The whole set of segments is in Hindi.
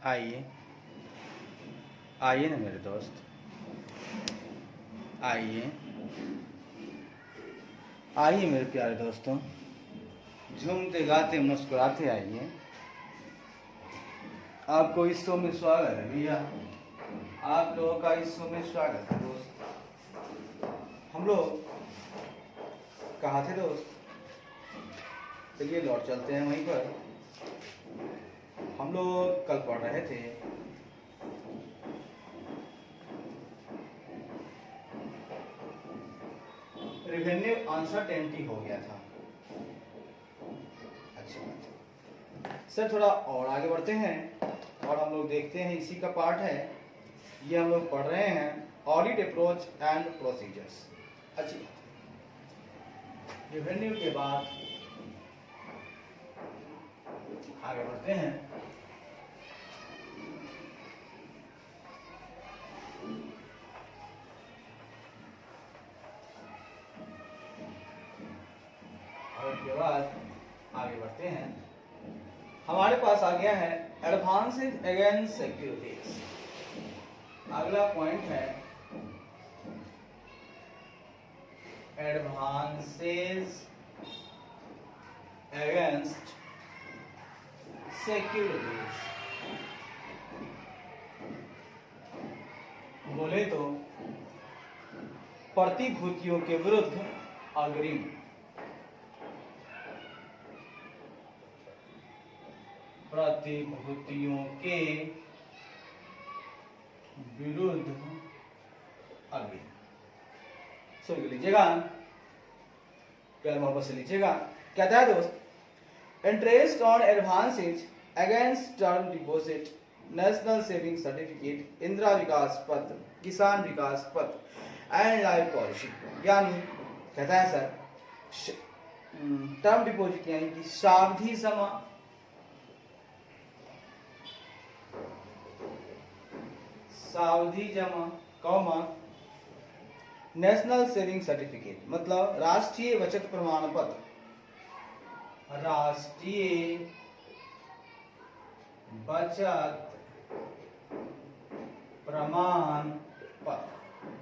आइए आइए ना मेरे दोस्त, आइए आइए मेरे प्यारे दोस्तों, झूमते गाते मुस्कुराते आइए। आपको इस शो में स्वागत है भैया, आप लोगों का इस शो में स्वागत है दोस्त। हम लोग कहाँ थे दोस्त? चलिए लौट चलते हैं वहीं पर। हम लोग कल पढ़ रहे थे रेवेन्यू अनसर्टेनिटी हो गया था। अच्छी बात है सर, थोड़ा और आगे बढ़ते हैं और हम लोग देखते हैं, इसी का पार्ट है ये। हम लोग पढ़ रहे हैं ऑडिट अप्रोच एंड प्रोसीजर्स। अच्छी बात है। रेवेन्यू के बाद आगे बढ़ते हैं। और के बाद आगे बढ़ते हैं, हमारे पास आ गया है एडवांसेस अगेंस्ट सिक्योरिटीज। अगला पॉइंट है एडवांसेस अगेंस्ट सिक्योरिटीज। बोले तो प्रतिभूतियों के विरुद्ध अग्रिम। प्रतिभूतियों के विरुद्ध अग्रिम। सुन लीजिएगा, प्यार मोहब्बत से लीजिएगा। कहता है दोस्त, interest on advances against term deposit, national saving certificate, Indira Vikas Patra, Kisan विकास पत्र एंड लाइफ पॉलिसी। यानी कहता है सर, टर्म डिपॉजिट यानी कि सावधि जमा, सावधि जमा कौमा, नेशनल सेविंग सर्टिफिकेट मतलब राष्ट्रीय बचत प्रमाण पत्र, राष्ट्रीय बचत प्रमाण पत्र,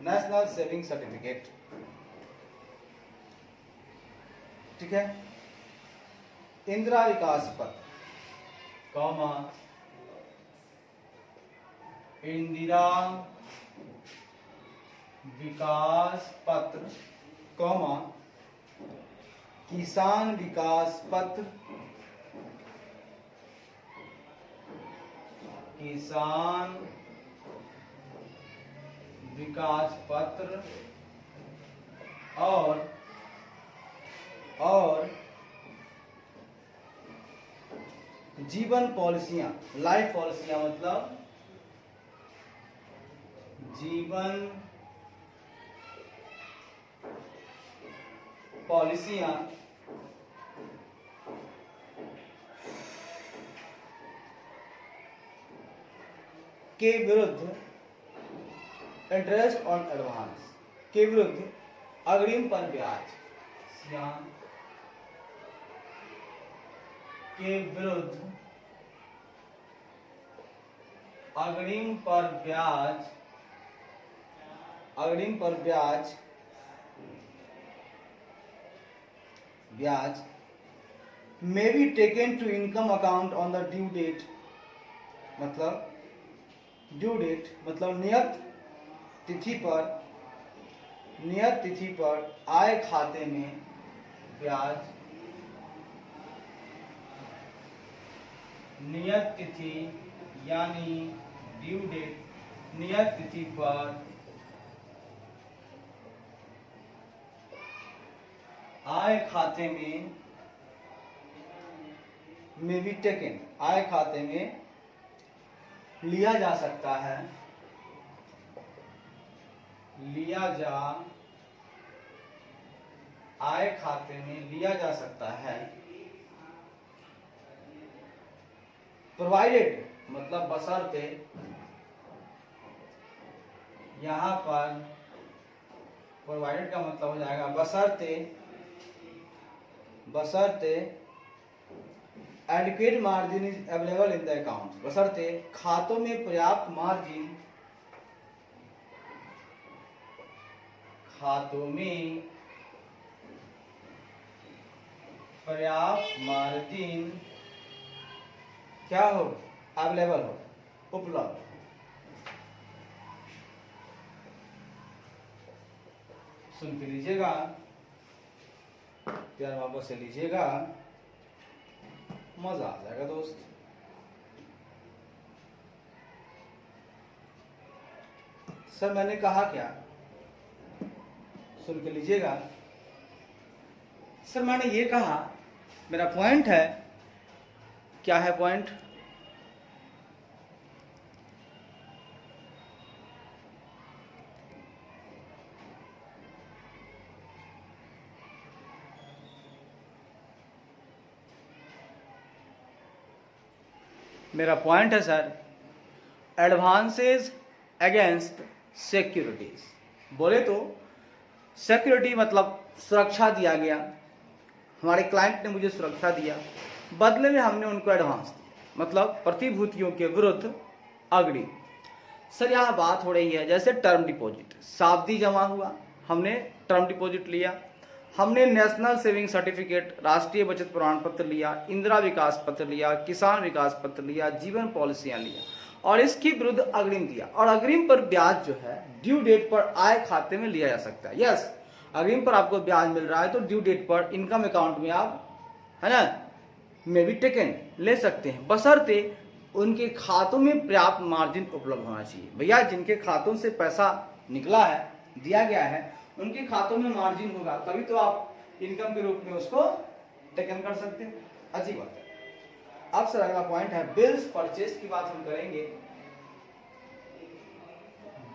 नेशनल सेविंग सर्टिफिकेट। ठीक है। इंदिरा विकास पत्र कौमा, इंदिरा विकास पत्र कौमा, किसान विकास पत्र, किसान विकास पत्र और जीवन पॉलिसियां, लाइफ पॉलिसियां मतलब जीवन पॉलिसियां के विरुद्ध, इंटरेस्ट ऑन एडवांस के विरुद्ध अग्रिम पर ब्याज, के विरुद्ध अग्रिम पर ब्याज, अग्रिम पर ब्याज, ब्याज may be taken to income account on the due date, मतलब ड्यू डेट मतलब नियत तिथि पर, नियत तिथि पर आय खाते में ब्याज, नियत तिथि यानी ड्यू डेट, नियत तिथि पर आय खाते में भी टेकन, आय खाते में लिया जा सकता है, लिया जा, आय खाते में लिया जा सकता है। प्रोवाइडेड मतलब बशर्ते, यहां पर प्रोवाइडेड का मतलब हो जाएगा बशर्ते, बशर्ते adequate margin is available in the account, बशर्ते खातों में पर्याप्त मार्जिन, खातों में पर्याप्त मार्जिन क्या हो, अवेलेबल हो, उपलब्ध। सुन के लीजिएगा, प्यार वापस से लीजिएगा, मजा आ जाएगा दोस्त। सर मैंने कहा क्या, सुन के लीजिएगा। सर मैंने ये कहा, मेरा पॉइंट है, क्या है पॉइंट, मेरा पॉइंट है सर, एडवांसेस अगेंस्ट सिक्योरिटीज। बोले तो सिक्योरिटी मतलब सुरक्षा दिया गया, हमारे क्लाइंट ने मुझे सुरक्षा दिया, बदले में हमने उनको एडवांस दिया, मतलब प्रतिभूतियों के विरुद्ध अग्रिम। सर यहाँ बात हो रही है जैसे टर्म डिपॉजिट, सावधि जमा हुआ, हमने टर्म डिपॉजिट लिया, हमने नेशनल सेविंग सर्टिफिकेट, राष्ट्रीय बचत प्रमाण पत्र लिया, इंदिरा विकास पत्र लिया, किसान विकास पत्र लिया, जीवन पॉलिसियां लिया और इसके विरुद्ध अग्रिम दिया। और अग्रिम पर ब्याज जो है ड्यू डेट पर आय खाते में लिया जा सकता है। यस, अग्रिम पर आपको ब्याज मिल रहा है तो ड्यू डेट पर इनकम अकाउंट में आप, है ना, मे बी टेकन ले सकते हैं, बशर्ते उनके खातों में पर्याप्त मार्जिन उपलब्ध होना चाहिए। भैया जिनके खातों से पैसा निकला है, दिया गया है, उनके खातों में मार्जिन होगा, तभी तो आप इनकम के रूप में उसको टेकन कर सकते हैं। अच्छी बात है। अब सर अगला पॉइंट है बिल्स परचेज की बात हम करेंगे।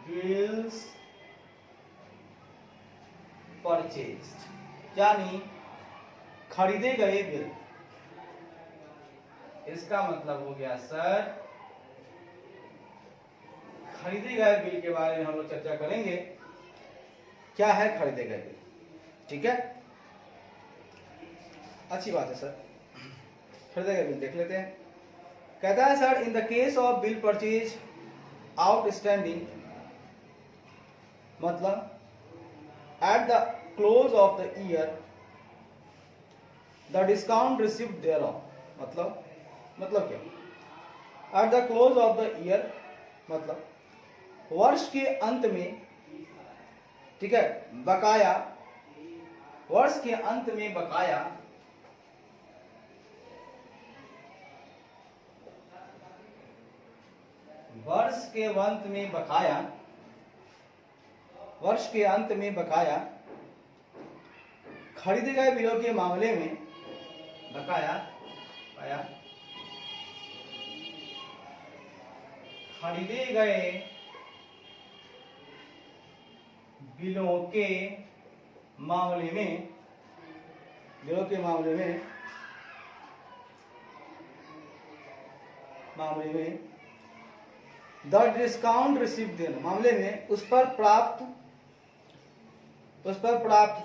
बिल्स परचेज यानी खरीदे गए बिल। इसका मतलब हो गया सर, खरीदे गए बिल के बारे में हम लोग चर्चा करेंगे। क्या है खरीदे गए बिल, ठीक है, अच्छी बात है सर। खरीदे गए बिल देख लेते हैं। कहता है sir, in the case of bill purchase outstanding, मतलब at the close of the year the discount received thereon, मतलब क्या, at the close of the year मतलब वर्ष के अंत में, ठीक है, बकाया, वर्ष के अंत में बकाया वर्ष के अंत में बकाया, वर्ष के अंत में बकाया खरीदे गए बिलों के मामले में बकाया खरीदे गए बिलों के मामले में द डिस्काउंट रिसीव देना, मामले में उस पर प्राप्त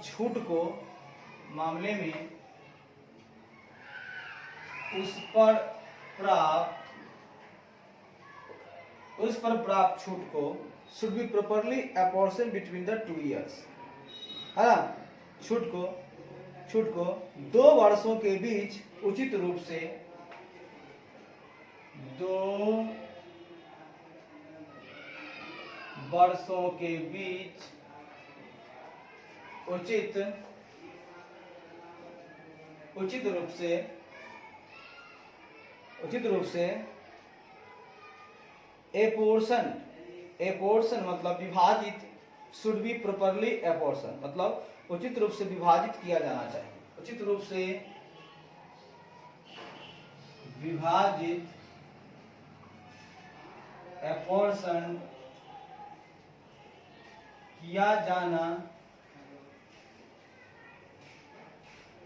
छूट को, मामले में उस पर प्राप्त छूट को should be properly apportioned between the 2 years, है ना, छूट को 2 वर्षों के बीच उचित रूप से, 2 वर्षों के बीच उचित रूप से ए पोर्शन मतलब विभाजित, शुड बी प्रॉपरली एपोर्शन मतलब उचित रूप से विभाजित किया जाना चाहिए, उचित रूप से विभाजित, एपोर्शन किया जाना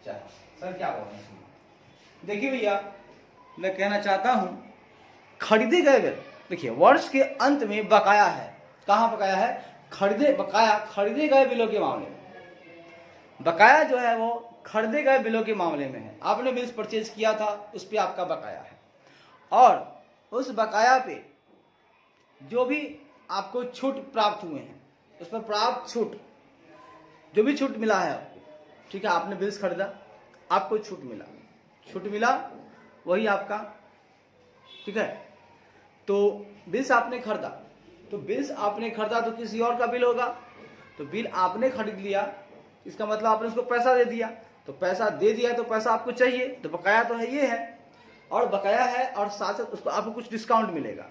चाहिए। सर क्या बोल रहे हैं, देखिए भैया मैं कहना चाहता हूं, खरीदे गए बिल, देखिए वर्ष के अंत में बकाया है, कहां बकाया है, खरीदे गए बिलों के मामले में। बकाया जो है वो खरीदे गए बिलों के मामले में है। आपने बिल्स परचेज किया था, उस पर आपका बकाया है, और उस बकाया पे जो भी आपको छूट प्राप्त हुए हैं, उस पर प्राप्त छूट, जो भी छूट मिला है आपको, ठीक है, आपने बिल्स खरीदा, आपको छूट मिला, वही आपका, ठीक है। तो बिल्स आपने खरीदा, तो किसी और का बिल होगा, तो बिल आपने खरीद लिया, इसका मतलब आपने उसको पैसा दे दिया, तो पैसा दे दिया तो पैसा आपको चाहिए, तो बकाया तो है, ये है, और बकाया है, और साथ साथ उसको आपको कुछ डिस्काउंट मिलेगा,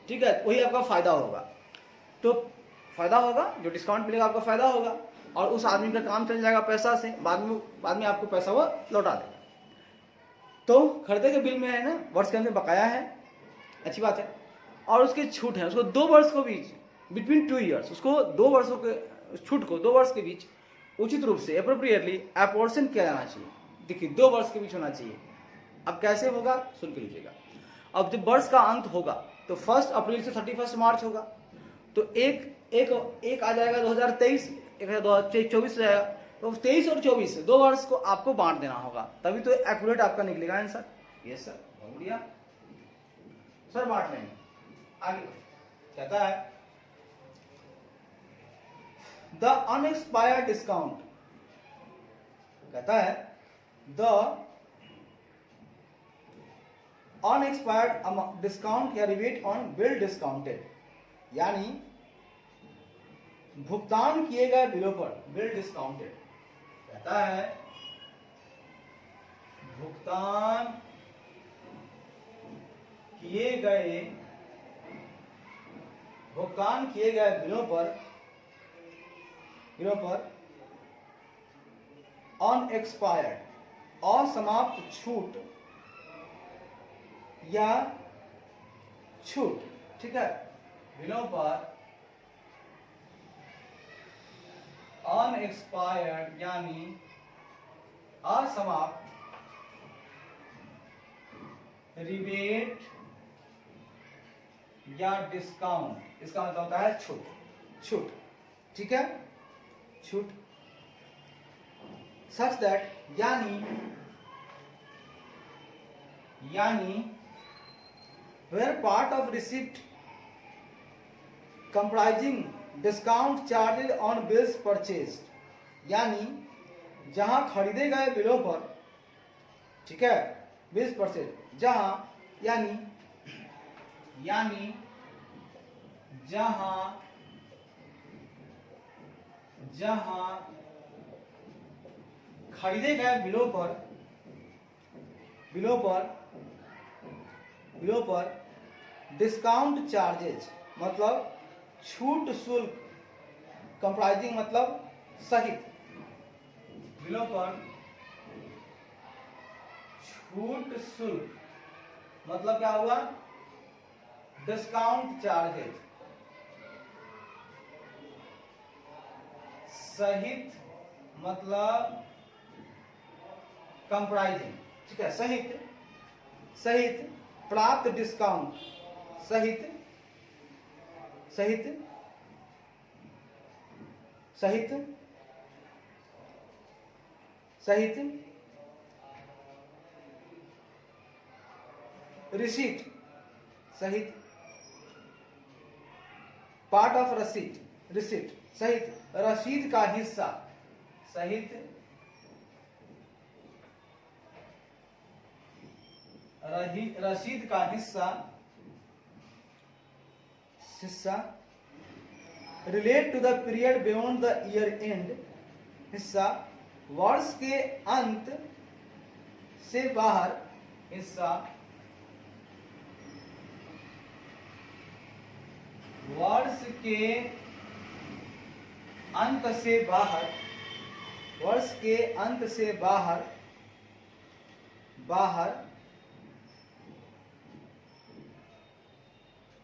ठीक है, वही आपका फायदा होगा। तो फायदा होगा, जो डिस्काउंट मिलेगा आपका फायदा होगा, और उस आदमी का काम चल जाएगा पैसा से, बाद में आपको पैसा वो लौटा देगा। तो खरीदे के बिल में है ना, वर्ष के अंदर बकाया है, अच्छी बात है, और उसके छूट है, उसको 2 वर्ष के बीच, बिटवीन 2 ईयर्स, उसको 2 वर्षों के छूट को 2 वर्ष के बीच उचित रूप से एप्रोप्रिएटली अपोर्शन किया जाना चाहिए। देखिए 2 वर्ष के बीच होना चाहिए। अब कैसे होगा, सुन के लीजिएगा। अब जब वर्ष का अंत होगा तो 1 अप्रैल से 31 मार्च होगा, तो एक आ जाएगा 2023, एक 2024 जाएगा, तो 23 और 24 2 वर्ष को आपको बांट देना होगा, तभी तो एक्यूरेट आपका निकलेगा आंसर। यस सर, बहुत बढ़िया सर, बांट लेंगे। आगे कहता है द अनएक्सपायर्ड डिस्काउंट, कहता है द अनएक्सपायर्ड डिस्काउंट या रिबेट ऑन बिल डिस्काउंटेड, यानी भुगतान किए गए बिलों पर बिल डिस्काउंटेड, कहता है भुगतान किए गए बिलों पर अनएक्सपायर्ड, असमाप्त छूट या छूट, ठीक है, बिलों पर अनएक्सपायर्ड यानी असमाप्त, रिबेट या डिस्काउंट, इसका मतलब होता है छूट, ठीक है, छूट, सच दैट, यानी where part of receipt comprising discount charges on bills purchased, यानी जहां खरीदे गए बिलों पर, ठीक है, बिल्स परचेज, यानी जहां खरीदे गए बिलों पर डिस्काउंट चार्जेज मतलब छूट शुल्क, कंप्राइजिंग मतलब सहित, बिलों पर छूट शुल्क मतलब क्या हुआ, डिस्काउंट चार्जेज सहित मतलब कंप्राइजिंग, ठीक है, सहित प्राप्त डिस्काउंट, सहित रिसीट, सहित पार्ट ऑफ रिसीट, सहित रसीद का हिस्सा, सहित रसीद का हिस्सा relate to the period beyond the year end, हिस्सा वर्ष के अंत से बाहर, हिस्सा वर्ष के अंत से बाहर,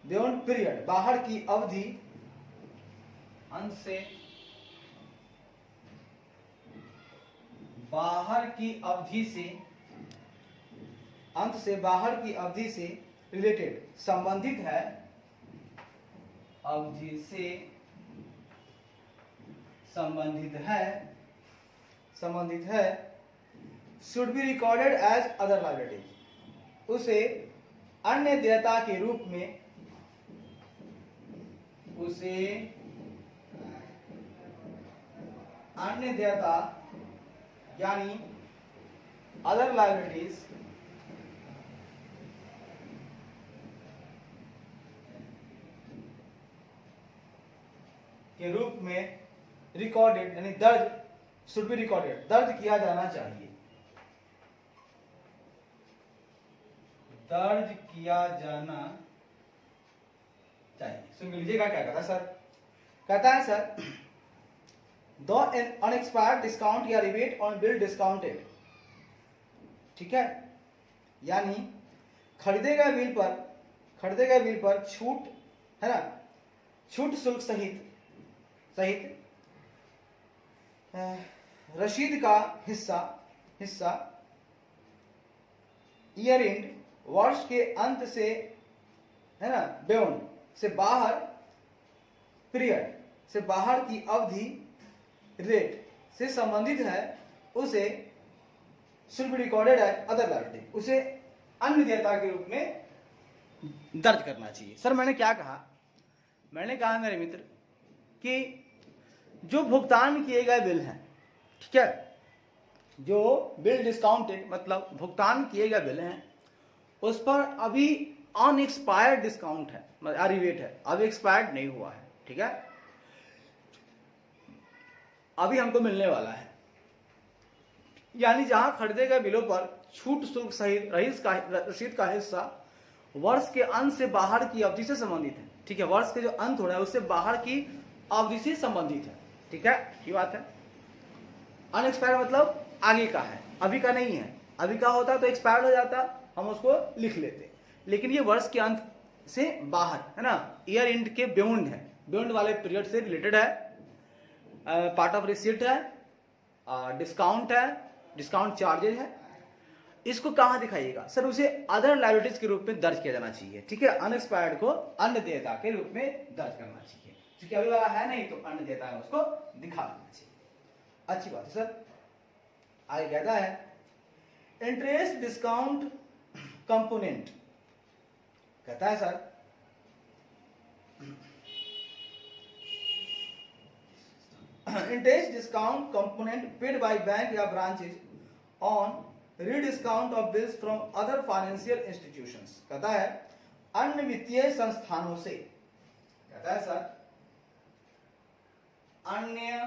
बियॉन्ड पीरियड बाहर की अवधि, अंत से बाहर की अवधि से रिलेटेड, संबंधित है, अवधि से संबंधित है should be recorded as other liabilities, उसे अन्य देयता के रूप में, उसे अन्य देयता यानी अदर लायबिलिटीज के रूप में रिकॉर्डेड यानी दर्ज, शुड बी रिकॉर्डेड दर्ज किया जाना चाहिए, दर्ज किया जाना चाहिए। सुन लीजिएगा क्या कहता है सर, कहता है सर दो अनएक्सपायर्ड डिस्काउंट या रिबेट ऑन बिल डिस्काउंटेड, ठीक है, यानी खरीदे गए बिल पर छूट है ना, छूट शुल्क सहित रसीद का हिस्सा ईयर एंड वर्ष के अंत से है ना, बियॉन्ड से बाहर, पीरियड से बाहर की अवधि रेट से संबंधित है, उसे should be recorded as other liability, उसे अन्य देयता के रूप में दर्ज करना चाहिए। सर मैंने क्या कहा, मैंने कहा मेरे मित्र कि जो भुगतान किए गए बिल हैं, ठीक है, जो बिल डिस्काउंटेड मतलब भुगतान किए गए बिल हैं, उस पर अभी अनएक्सपायर्ड डिस्काउंट है, मतलब रिबेट है, अभी एक्सपायर्ड नहीं हुआ है, ठीक है, अभी हमको मिलने वाला है, यानी जहां खरीदे गए बिलों पर छूट शुल्क सहित रसीद का हिस्सा वर्ष के अंत से बाहर की अवधि से संबंधित है, ठीक है, वर्ष के जो अंत हो रहा है उससे बाहर की अवधि से संबंधित है, ठीक है, ये बात है। अनएक्सपायर्ड मतलब आगे का है, अभी का नहीं है, अभी का होता तो एक्सपायर्ड हो जाता, हम उसको लिख लेते, लेकिन ये वर्ष के अंत से बाहर है ना, ईयर एंड के बियॉन्ड है, बियॉन्ड वाले पीरियड से रिलेटेड है, पार्ट ऑफ रिसीट है, डिस्काउंट है, डिस्काउंट चार्जेज है, इसको कहां दिखाइएगा सर, उसे अदर लायबिलिटीज के रूप में दर्ज किया जाना चाहिए, ठीक है, अनएक्सपायर्ड को अन्य देयता के रूप में दर्ज करना चाहिए, क्योंकि अभी वाला है नहीं तो अन्य देयता है उसको दिखा देना चाहिए। अच्छी बात है सर। आगे कहता है इंटरेस्ट डिस्काउंट कंपोनेंट, कहता है sir interest discount component paid by bank या branches on rediscount of bills from other financial institutions, कहता है अन्य वित्तीय संस्थानों से, कहता है सर अन्य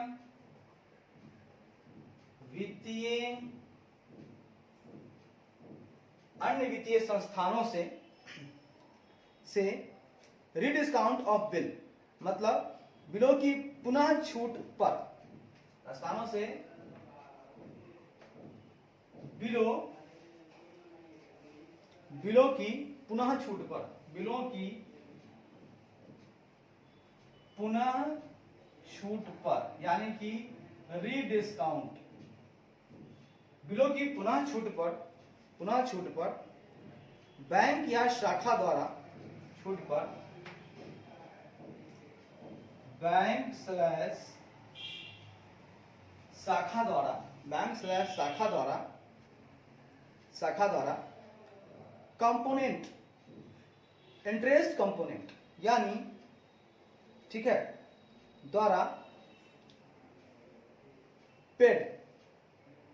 वित्तीय संस्थानों से रीडिस्काउंट ऑफ बिल मतलब बिलों की पुनः छूट पर, संस्थानों से बिलों की पुनः छूट पर, बिलों की पुनः छूट पर यानी कि रीडिस्काउंट, बिलों की पुनः छूट पर बैंक या शाखा द्वारा छूट पर, बैंक स्लैश शाखा द्वारा कंपोनेंट, इंटरेस्ट कंपोनेंट यानी, ठीक है, द्वारा पेड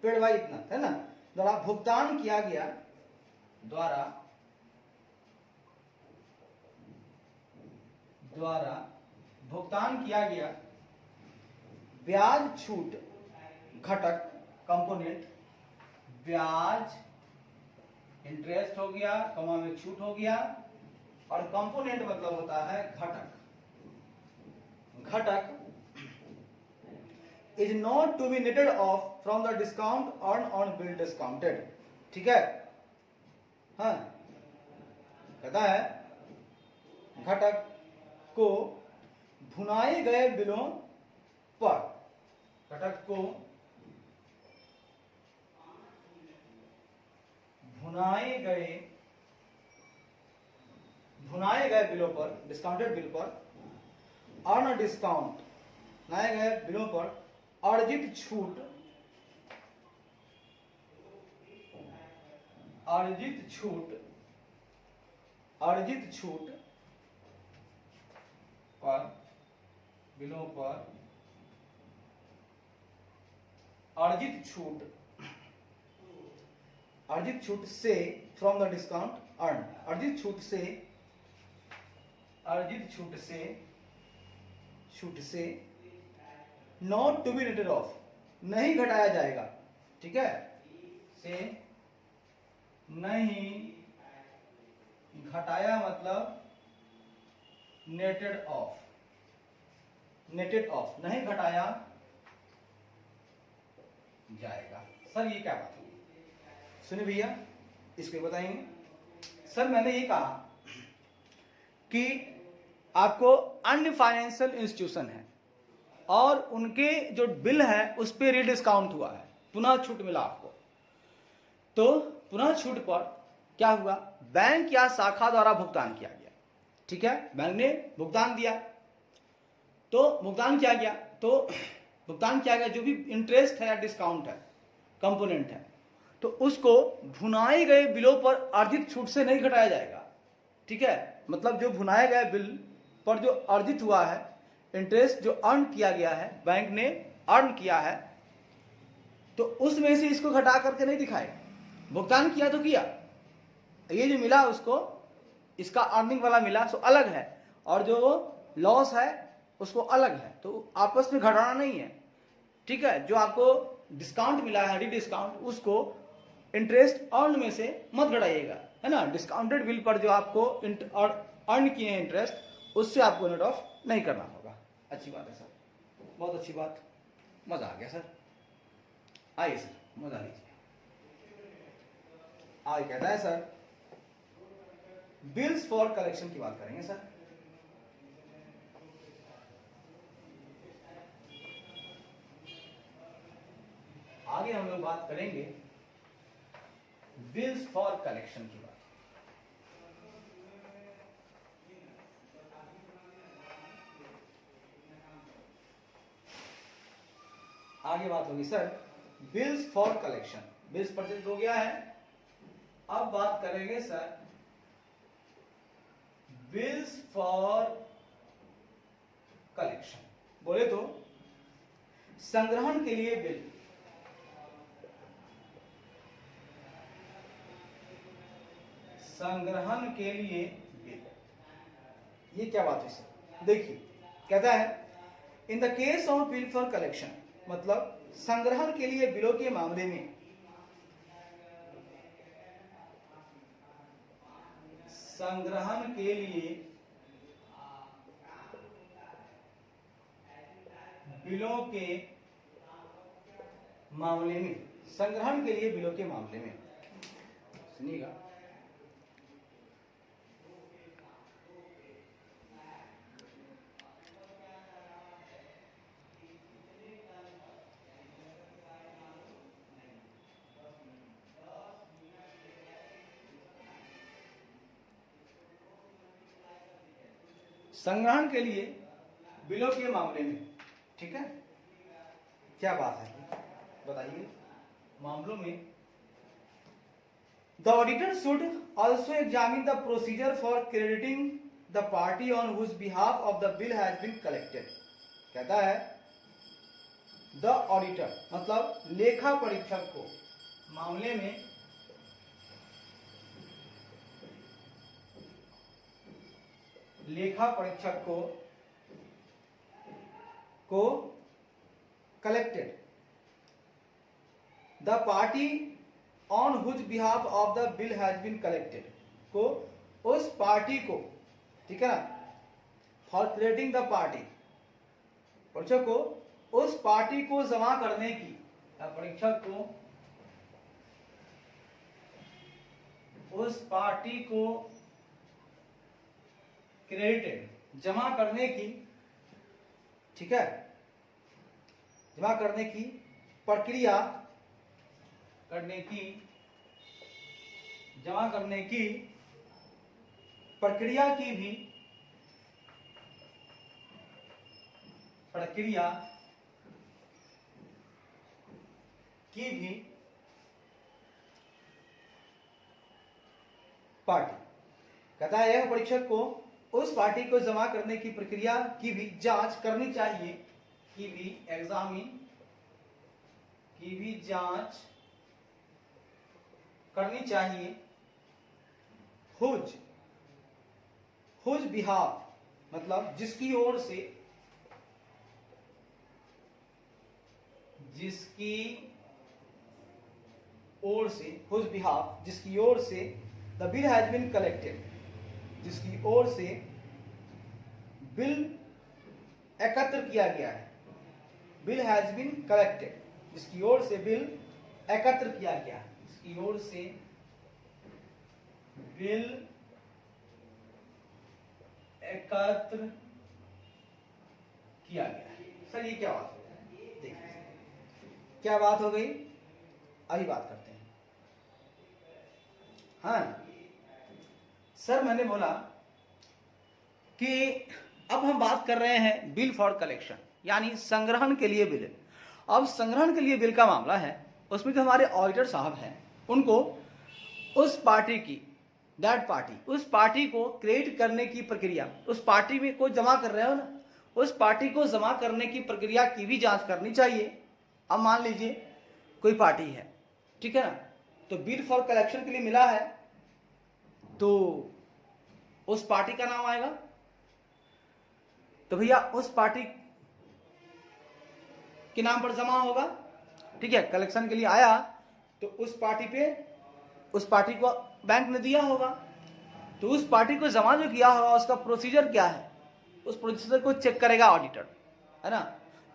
भाई इतना है ना, द्वारा भुगतान किया गया, द्वारा भुगतान किया गया ब्याज छूट घटक कंपोनेंट, ब्याज इंटरेस्ट हो गया, कमा में छूट हो गया, और कंपोनेंट मतलब होता है घटक is not to be netted off from the discount earn on bill discounted, ठीक है, हाँ, कहता है घटक को भुनाए गए बिलों पर, घटक को भुनाए गए बिलों पर, डिस्काउंटेड बिल पर, अर्न डिस्काउंट, भुनाए गए बिलों पर अर्जित छूट अर्जित छूट पर बिलों पर अर्जित छूट से फ्रॉम द डिस्काउंट अर्न, अर्जित छूट से not to be netted of, नहीं घटाया जाएगा, ठीक है, से नहीं घटाया मतलब नेटेड ऑफ, नहीं घटाया जाएगा। सर ये क्या बात हुई? सुनिए भैया, इसको बताएंगे। सर मैंने ये कहा कि आपको अन्य फाइनेंशियल इंस्टीट्यूशन है और उनके जो बिल है उस पर रीडिस्काउंट हुआ है, पुनः छूट मिला आपको, तो पुनः छूट पर क्या हुआ, बैंक या शाखा द्वारा भुगतान किया गया, ठीक है, बैंक ने भुगतान दिया, तो भुगतान किया गया जो भी इंटरेस्ट है या डिस्काउंट है, कंपोनेंट है, तो उसको भुनाए गए बिलों पर अर्जित छूट से नहीं घटाया जाएगा, ठीक है, मतलब जो भुनाए गए बिल पर जो अर्जित हुआ है, इंटरेस्ट जो अर्न किया गया है, बैंक ने अर्न किया है, तो उसमें से इसको घटा करके नहीं दिखाएगा। भुगतान किया तो किया, ये जो मिला उसको, इसका अर्निंग वाला मिला सो अलग है, और जो लॉस है उसको अलग है, तो आपस में घटाना नहीं है, ठीक है। जो आपको डिस्काउंट मिला है, डिस्काउंट, उसको इंटरेस्ट अर्न में से मत घटाइएगा, है ना। डिस्काउंटेड बिल पर जो आपको अर्न किए हैं इंटरेस्ट, उससे आपको नेट ऑफ नहीं करना होगा। अच्छी बात है सर, बहुत अच्छी बात, मजा आ गया सर। आइए सर, मजा लीजिए। आगे कहता है सर, बिल्स फॉर कलेक्शन की बात करेंगे सर। आगे हम लोग बात करेंगे बिल्स फॉर कलेक्शन की बात। आगे बात होगी sir bills for collection. Bills purchase हो गया है, अब बात करेंगे सर बिल्स फॉर कलेक्शन। बोले तो संग्रहण के लिए बिल, संग्रहण के लिए बिल, ये क्या बात है सर? देखिए कहता है in the case of bill for collection, मतलब संग्रहण के लिए बिलों के मामले में संग्रहण के लिए बिलों के मामले में, संग्रहण के लिए बिलों के मामले में, सुनिएगा, संग्रहण के लिए बिलों के मामले में, ठीक है, क्या बात है बताइए। मामलों में the auditor should also examine the procedure for crediting the party on whose behalf of the bill has been collected. कहता है द ऑडिटर मतलब लेखा परीक्षक को मामले में लेखा परीक्षक को collected the party on whose behalf of the bill has been collected, को उस पार्टी को, ठीक है ना, फॉर क्रिएटिंग द पार्टी, परीक्षक को उस पार्टी को जमा करने की, परीक्षक को उस पार्टी को क्रेडिटेड जमा करने की, ठीक है, जमा करने की प्रक्रिया, जमा करने की प्रक्रिया की भी पार्टी। कहता है यह परीक्षक को उस पार्टी को जमा करने की प्रक्रिया की भी जांच करनी चाहिए, की भी एग्जामिन, की भी जांच करनी चाहिए, हुज बिहाफ मतलब जिसकी ओर से, हुज बिहाफ जिसकी ओर से the bill has been collected, जिसकी ओर से बिल एकत्र किया गया है, बिल हैज बीन कलेक्टेड जिसकी ओर से बिल एकत्र किया गया है, जिसकी ओर से बिल एकत्र किया गया है। सर ये क्या बात हो गई, देखिए क्या बात हो गई, अभी बात करते हैं। हाँ सर मैंने बोला कि अब हम बात कर रहे हैं बिल फॉर कलेक्शन, यानी संग्रहण के लिए बिल। अब संग्रहण के लिए बिल का मामला है, उसमें जो हमारे ऑडिटर साहब हैं उनको उस पार्टी की, दैट पार्टी, उस पार्टी को क्रिएट करने की प्रक्रिया, उस पार्टी में को जमा कर रहे हो ना, उस पार्टी को जमा करने की प्रक्रिया की भी जांच करनी चाहिए। अब मान लीजिए कोई पार्टी है, ठीक है ना, तो बिल फॉर कलेक्शन के लिए मिला है, तो उस पार्टी का नाम आएगा, तो भैया उस पार्टी के नाम पर जमा होगा, ठीक है। कलेक्शन के लिए आया तो उस पार्टी पे, उस पार्टी को बैंक ने दिया होगा, तो उस पार्टी को जमा जो किया होगा उसका प्रोसीजर क्या है, उस प्रोसीजर को चेक करेगा ऑडिटर, है ना,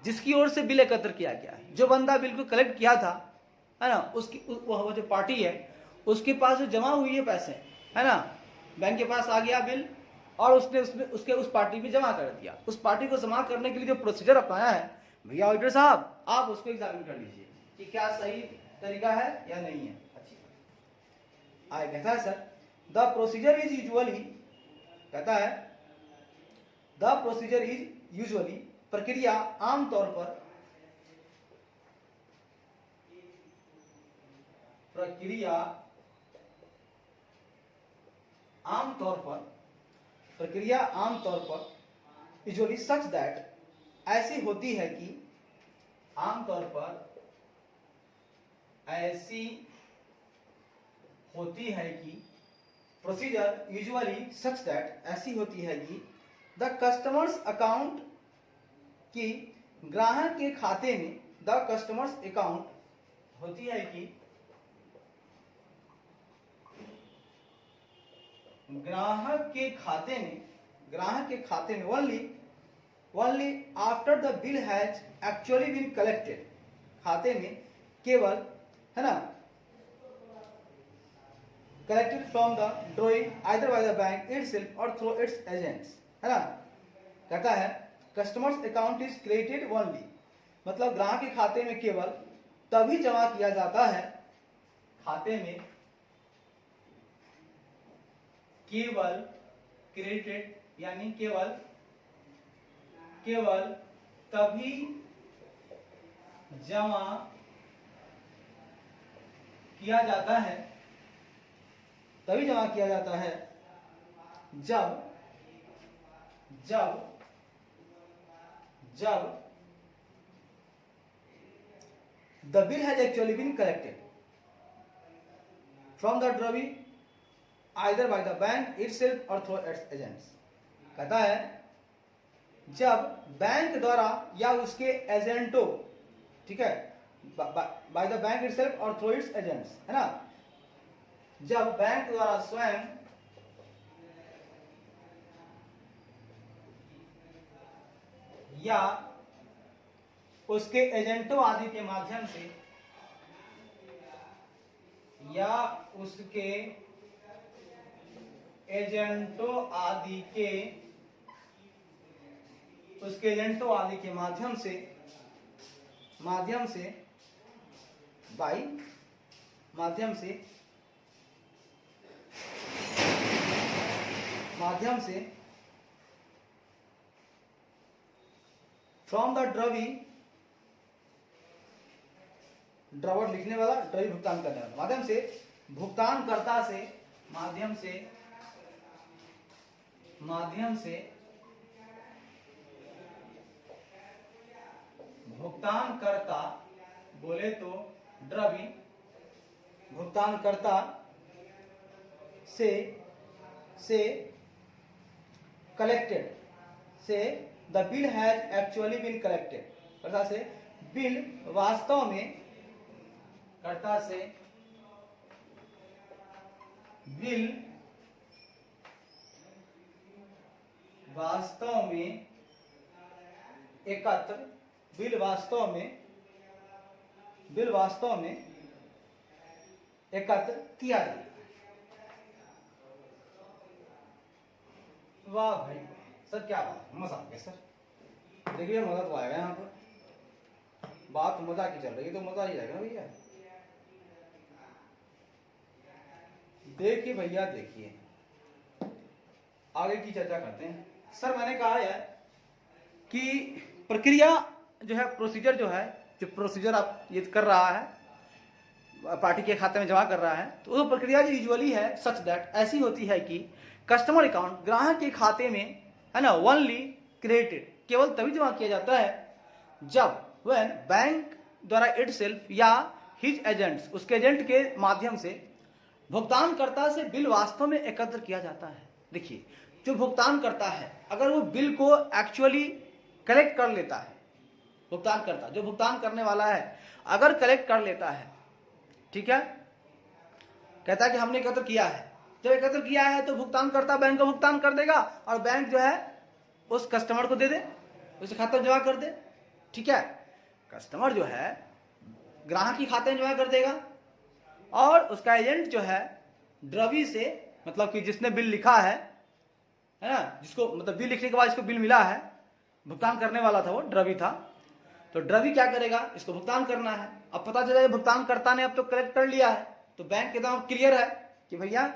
जिसकी ओर से बिल एकत्र किया गया है। जो बंदा बिल को कलेक्ट किया था, है ना, उसकी वह जो पार्टी है उसके पास जो जमा हुई है पैसे, है ना, बैंक के पास आ गया बिल और उसने उसके उस पार्टी में जमा कर दिया। उस पार्टी को जमा करने के लिए जो प्रोसीजर अपनाया है, भैया ऑडिटर साहब आप उसको एग्जामिन कर लीजिए कि क्या सही तरीका है या नहीं है। अच्छी आगे कहता है sir the procedure is usually, कहता है द प्रोसीजर इज यूजुअली, प्रक्रिया आमतौर पर, प्रक्रिया आमतौर पर, प्रक्रिया आमतौर पर यूजुअली सच दैट, ऐसी होती है कि, आमतौर पर ऐसी होती है कि, प्रोसीजर यूजुअली सच दैट, ऐसी होती है कि द कस्टमर्स अकाउंट, की ग्राहक के खाते में, द कस्टमर्स अकाउंट होती है कि ग्राहक के खाते में, ग्राहक के खाते में only after the bill has actually been collected, खाते में केवल, है ना, collected from the drawing either by the bank itself और थ्रू इट्स एजेंट्स, है ना। कहता है customer's account is created only, मतलब ग्राहक के खाते में केवल तभी जमा किया जाता है, खाते में केवल क्रिएटेड, यानी केवल तभी जमा किया जाता है, तभी जमा किया जाता है जब the bill has actually been collected from the drawee either by the bank itself और थ्रू इट्स एजेंट्स। कहता है जब बैंक द्वारा या उसके एजेंटों, ठीक है, बाय द बैंक इटसेल्फ और थ्रू इट्स एजेंट्स, है ना, जब बैंक द्वारा स्वयं या उसके एजेंटों आदि के माध्यम से, या उसके एजेंटों आदि के, उसके एजेंटों आदि के माध्यम से फ्रॉम द ड्रॉवी, ड्रॉवर लिखने वाला, ड्रॉवी भुगतान करने वाला, माध्यम से, भुगतानकर्ता से, माध्यम से भुगतानकर्ता, बोले तो द्रवी, भुगतानकर्ता से कलेक्टेड, से the bill has actually been collected, कर्ता से बिल वास्तव में, कर्ता से बिल वास्तव में एकत्र, बिल वास्तव में एकत्र किया जाता है। वाह भाई सर, क्या बात, मजा आ गया सर। देखिए मजा तो आएगा यहाँ पर, बात मजा की चल रही है तो मजा ही आएगा भैया। देखिए भैया देखिए, आगे की चर्चा करते हैं। सर मैंने कहा है कि प्रक्रिया जो है, प्रोसीजर जो है, जो प्रोसीजर आप ये कर रहा है, पार्टी के खाते में जमा कर रहा है, तो वो प्रक्रिया जो यूजुअली है सच दैट, ऐसी होती है कि कस्टमर अकाउंट, ग्राहक के खाते में, है ना, ओनली क्रेडिटेड, केवल तभी जमा किया जाता है जब व्हेन बैंक द्वारा इटसेल्फ या हिज एजेंट्स, उसके एजेंट के माध्यम से भुगतानकर्ता से बिल वास्तव में एकत्र किया जाता है। देखिए जो भुगतान करता है, अगर वो बिल को एक्चुअली कलेक्ट कर लेता है, भुगतानकर्ता जो भुगतान करने वाला है अगर कलेक्ट कर लेता है, ठीक है, कहता है कि हमने एकत्र किया है, जब एकत्र किया है तो भुगतानकर्ता बैंक को भुगतान कर देगा और बैंक जो है उस कस्टमर को दे दे, उसे खाते में जमा कर दे, ठीक है। कस्टमर जो है ग्राहक के खाते में जमा कर देगा और उसका एजेंट जो है द्रवी से, मतलब कि जिसने बिल लिखा है ना, जिसको मतलब बिल लिखने के बाद इसको बिल मिला है, भुगतान करने वाला था वो द्रवी था, तो द्रवी क्या करेगा, इसको भुगतान करना है। अब पता चला भुगतानकर्ता ने अब तो कलेक्ट कर लिया है, तो बैंक एकदम क्लियर है कि भैया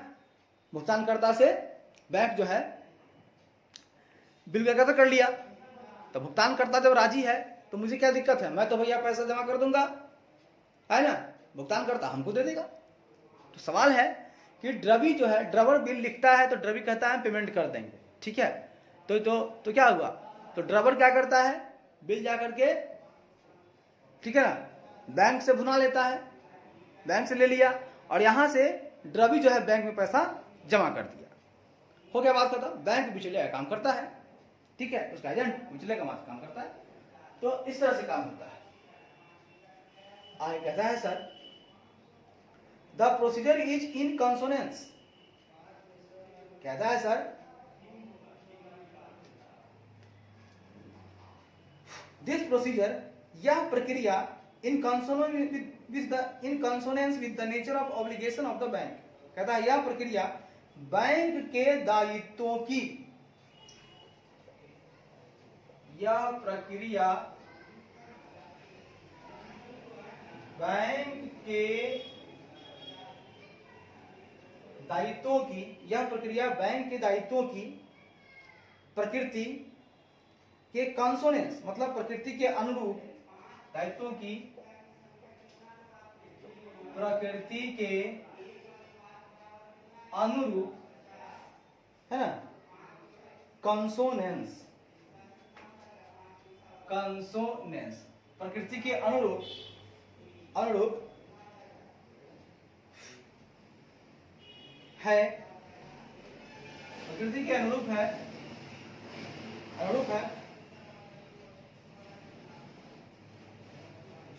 भुगतानकर्ता से बैंक जो है बिल एकत्र कर लिया, तो भुगतानकर्ता जब राजी है तो मुझे क्या दिक्कत है, मैं तो भैया पैसा जमा कर दूंगा, है ना, भुगतानकर्ता हमको दे देगा। तो सवाल है कि द्रवी जो है, ड्रवर बिल लिखता है तो द्रवी कहता है पेमेंट कर देंगे, ठीक है। तो क्या हुआ, तो ड्रवर क्या करता है, बिल जा करके, ठीक है ना, बैंक से भुना लेता है, बैंक से ले लिया और यहां से द्रवी जो है बैंक में पैसा जमा कर दिया, हो गया बात खत्म। बैंक बिचौलिया का काम करता है, ठीक है, उसका एजेंट बिचौलिया का काम करता है, तो इस तरह से काम होता है। आगे कहता है sir, the procedure is in consonance, कहता है सर दिस प्रोसीजर, यह प्रक्रिया in consonance with the nature of obligation of the bank, कहता है यह प्रक्रिया बैंक के दायित्वों की, यह प्रक्रिया बैंक के दायित्वों की, यह प्रक्रिया बैंक के दायित्वों की प्रकृति के कंसोनेंस, मतलब प्रकृति के अनुरूप, दायित्वों की प्रकृति के अनुरूप, है ना, कंसोनेंस, प्रकृति के अनुरूप है, प्रकृति के अनुरूप है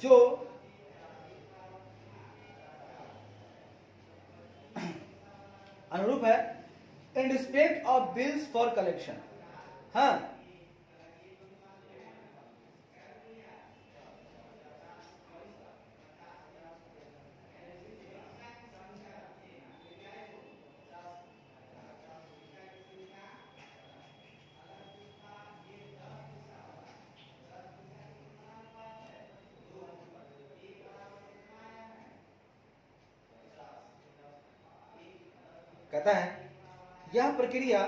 जो अनुरूप है in respect of bills for collection, हाँ, कहता है यह प्रक्रिया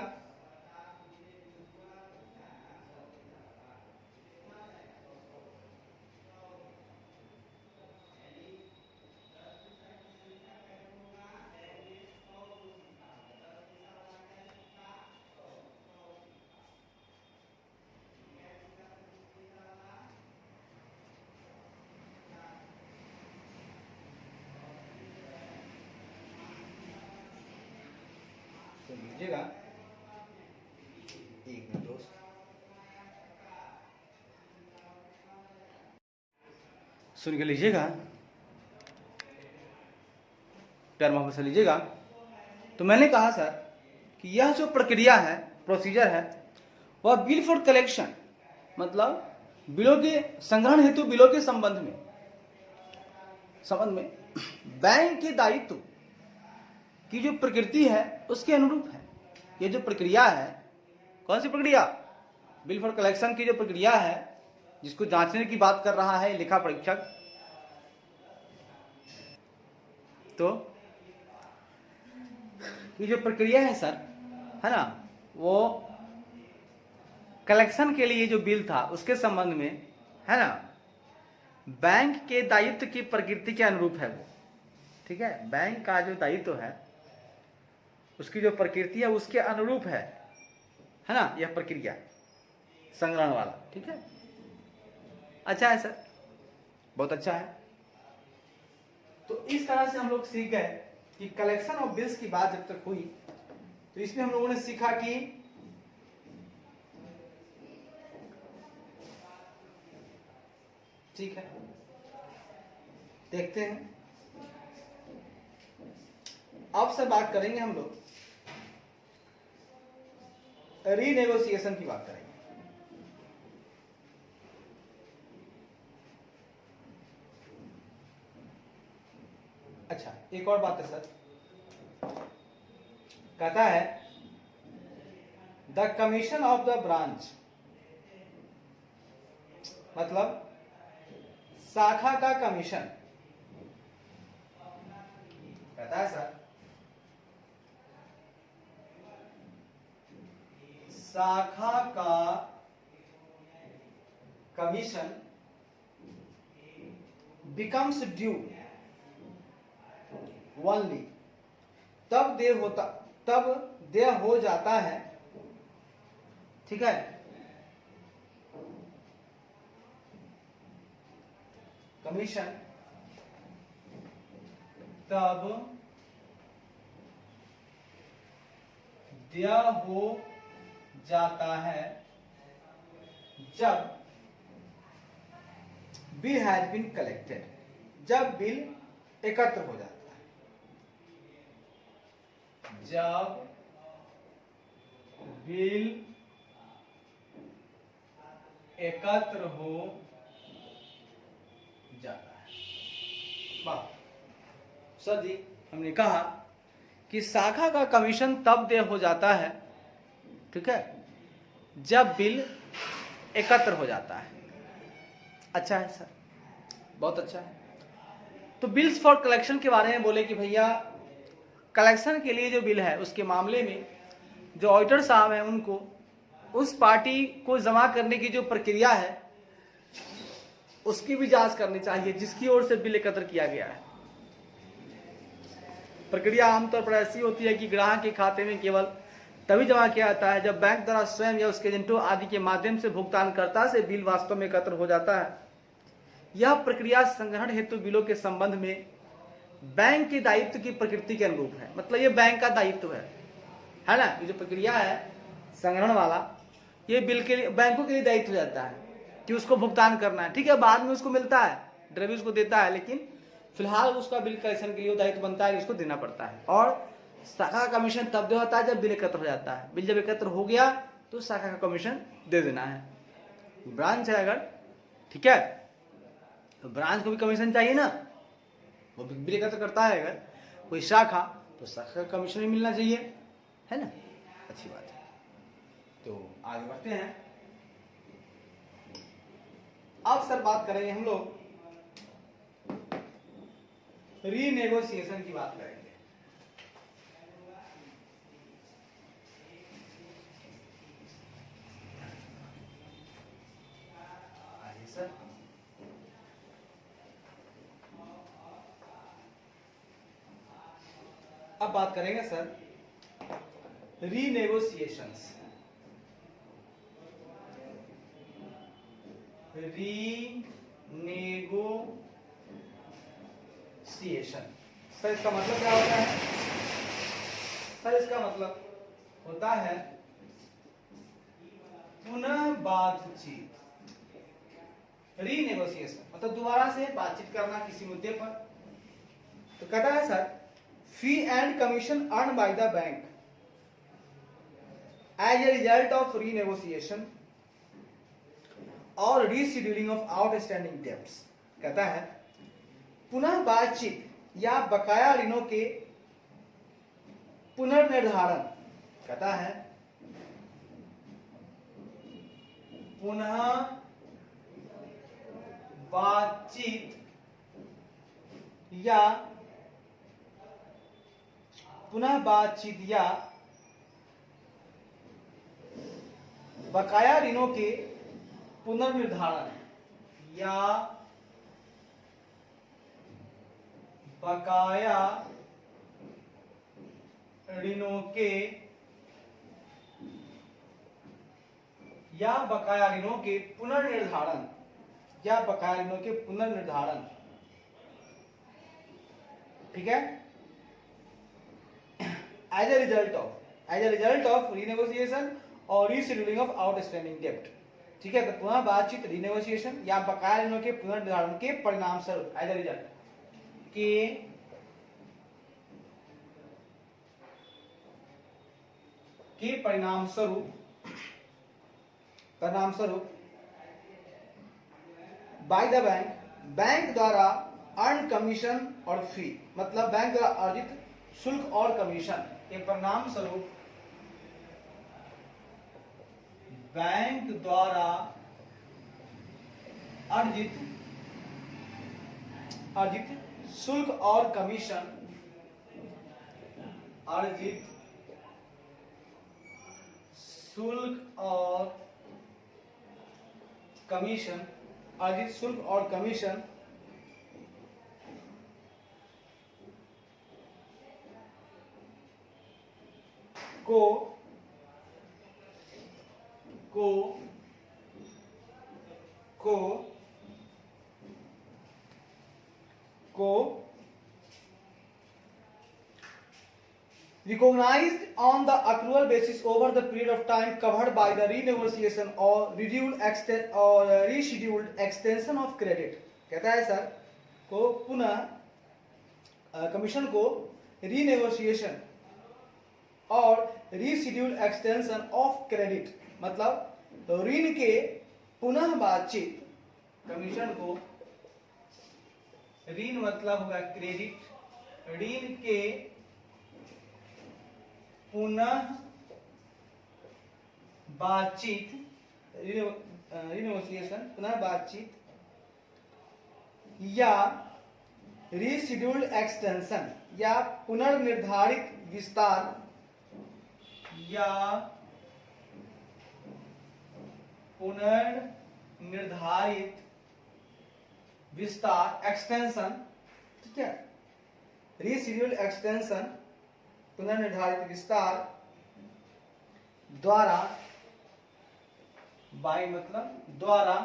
सुन लीजिएगा, एक मिनट दोस्त, सुन के लीजिएगा, प्यार मोहब्बत से लीजिएगा। तो मैंने कहा सर कि यह जो प्रक्रिया है, प्रोसीजर है, वह बिल फॉर कलेक्शन, मतलब बिलों के संग्रहण हेतु बिलों के संबंध में बैंक के दायित्व की जो प्रकृति है उसके अनुरूप है। ये जो प्रक्रिया है, कौन सी प्रक्रिया? बिल फॉर कलेक्शन की जो प्रक्रिया है, जिसको जांचने की बात कर रहा है लेखा परीक्षक, तो ये जो प्रक्रिया है सर, है ना, वो कलेक्शन के लिए जो बिल था उसके संबंध में, है ना, बैंक के दायित्व की प्रकृति के अनुरूप है वो। ठीक है, बैंक का जो दायित्व है उसकी जो प्रकृति है उसके अनुरूप है ना, यह प्रक्रिया संग्रहण वाला। ठीक है, अच्छा है सर, बहुत अच्छा है। तो इस तरह से हम लोग सीख गए कि कलेक्शन ऑफ बिल्स की बात जब तक हुई तो इसमें हम लोगों ने सीखा कि ठीक है, देखते हैं अब से बात करेंगे हम लोग रीनेगोशिएशन की बात करेंगे। अच्छा, एक और बात है सर, कहता है the commission of the branch, मतलब शाखा का कमीशन, कहता है सर शाखा का कमीशन becomes due only तब देय हो जाता है। ठीक है, कमीशन तब देय हो जाता है जब बिल हैज बीन कलेक्टेड, जब बिल एकत्र हो जाता है, जब बिल एकत्र हो जाता है। वाह सर जी, हमने कहा कि शाखा का कमीशन तब देय हो जाता है, ठीक है, जब बिल एकत्र हो जाता है। अच्छा है सर, बहुत अच्छा है। तो बिल्स फॉर कलेक्शन के बारे में बोले कि भैया कलेक्शन के लिए जो बिल है उसके मामले में जो ऑडिटर साहब हैं उनको उस पार्टी को जमा करने की जो प्रक्रिया है उसकी भी जांच करनी चाहिए जिसकी ओर से बिल एकत्र किया गया है। प्रक्रिया आमतौर पर ऐसी होती है कि ग्राहक के खाते में केवल तभी जमा किया जाता है जब बैंक द्वारा स्वयं या उसके एजेंटों आदि के माध्यम से भुगतानकर्ता से बिल वास्तव में एकत्र हो जाता है। यह प्रक्रिया संग्रहण हेतु बिलों के संबंध में बैंक के दायित्व की प्रकृति के अनुरूप है। मतलब ये बैंक का दायित्व है ना, ये जो प्रक्रिया है संग्रहण वाला, ये बिल के लिए बैंकों के लिए दायित्व हो जाता है कि उसको भुगतान करना है। ठीक है, बाद में उसको मिलता है, ड्राइवर उसको देता है, लेकिन फिलहाल उसका बिल कलेक्शन के लिए दायित्व बनता है, उसको देना पड़ता है। और शाखा का कमीशन तब दे होता है जब बिल एकत्र हो जाता है। बिल जब एकत्र हो गया तो शाखा का कमीशन दे देना है। ब्रांच है अगर, ठीक है, तो ब्रांच को भी कमीशन चाहिए ना, वो बिल एकत्र करता है। अगर कोई शाखा, तो शाखा का कमीशन भी मिलना चाहिए, है ना, अच्छी बात है। तो आगे बढ़ते हैं। अब सर बात करेंगे हम लोग रीनेगोशिएशन की बात करेंगे। आइए सर, अब बात करेंगे सर रीनेगोशिएशंस। रीनेगोशिएशन सर इसका मतलब क्या होता है? सर इसका मतलब होता है पुनः बातचीत, रीनेगोशिएशन, मतलब दोबारा से बातचीत करना किसी मुद्दे पर। तो कहता है sir, fee and commission earn by the bank as a result of renegotiation और रीशेड्यूलिंग ऑफ आउटस्टैंडिंग डेब्ट्स। कहता है पुनः बातचीत या बकाया ऋणों के पुनर्निर्धारण। कहता है पुनः बातचीत या बकाया ऋणों के पुनर्निर्धारण या बकाया ऋणों के पुनर्निर्धारण ठीक है, as a result of renegotiation और रीशेड्यूलिंग ऑफ आउटस्टैंडिंग डेब्ट। ठीक है, तो पुनः बातचीत, रीनेगोशिएशन या बकाया ऋणों के पुनर्निर्धारण के परिणाम स्वरूप, एज ए रिजल्ट के परिणाम स्वरूप बाय द बैंक द्वारा अर्न कमीशन और फी, मतलब बैंक द्वारा अर्जित शुल्क और कमीशन के परिणाम स्वरूप बैंक द्वारा अर्जित शुल्क और कमीशन को recognized on the accrual basis over the period of time covered by the renegotiation or rescheduled extension of credit। कहता है सर को पुनः कमीशन को रीनेगोशिएशन और रीशेड्यूल्ड एक्सटेंशन ऑफ क्रेडिट, मतलब ऋण के पुनः बातचीत, कमीशन को, ऋण मतलब होगा क्रेडिट, ऋण के पुनः बातचीत, रीनेगोशिएशन, पुनः बातचीत या रीशेड्यूल्ड एक्सटेंशन या पुनर्निर्धारित विस्तार या पुनर्निर्धारित विस्तार, एक्सटेंशन, ठीक है, रीशेड्यूल्ड एक्सटेंशन, पुनर्निर्धारित विस्तार द्वारा, बाय मतलब द्वारा,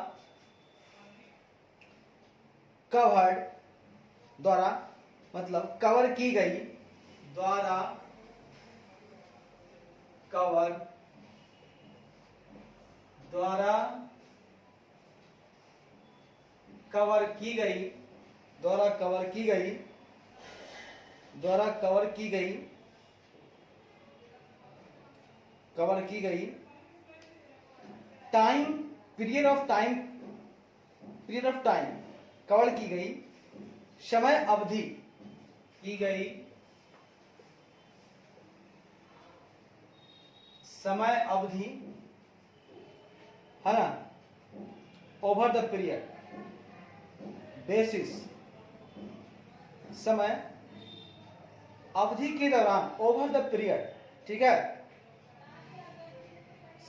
कवर्ड, द्वारा मतलब कवर की गई, द्वारा कवर, द्वारा कवर की गई, द्वारा कवर की गई, द्वारा कवर की गई, कवर की गई time, period of time, cover की गई समय अवधि, की गई समय अवधि, है ना, ओवर द पीरियड बेसिस, समय अवधि के दौरान, ओवर द पीरियड, ठीक है,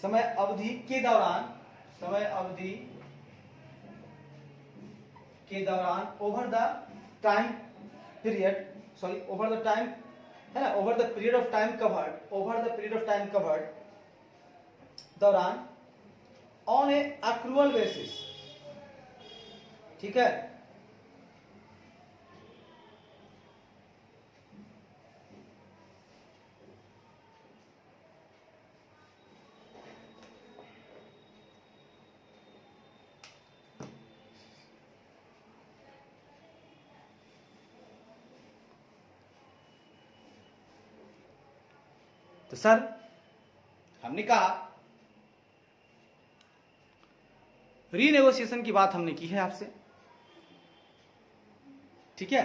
समय अवधि के दौरान, समय अवधि के दौरान, over the time period, sorry over the time, है ना, over the period of time covered, over the period of time covered, दौरान, ऑन ए अक्रूवल बेसिस, ठीक है, तो सर हमने कहा रीनेगोशिएशन की बात हमने की है आपसे, ठीक है।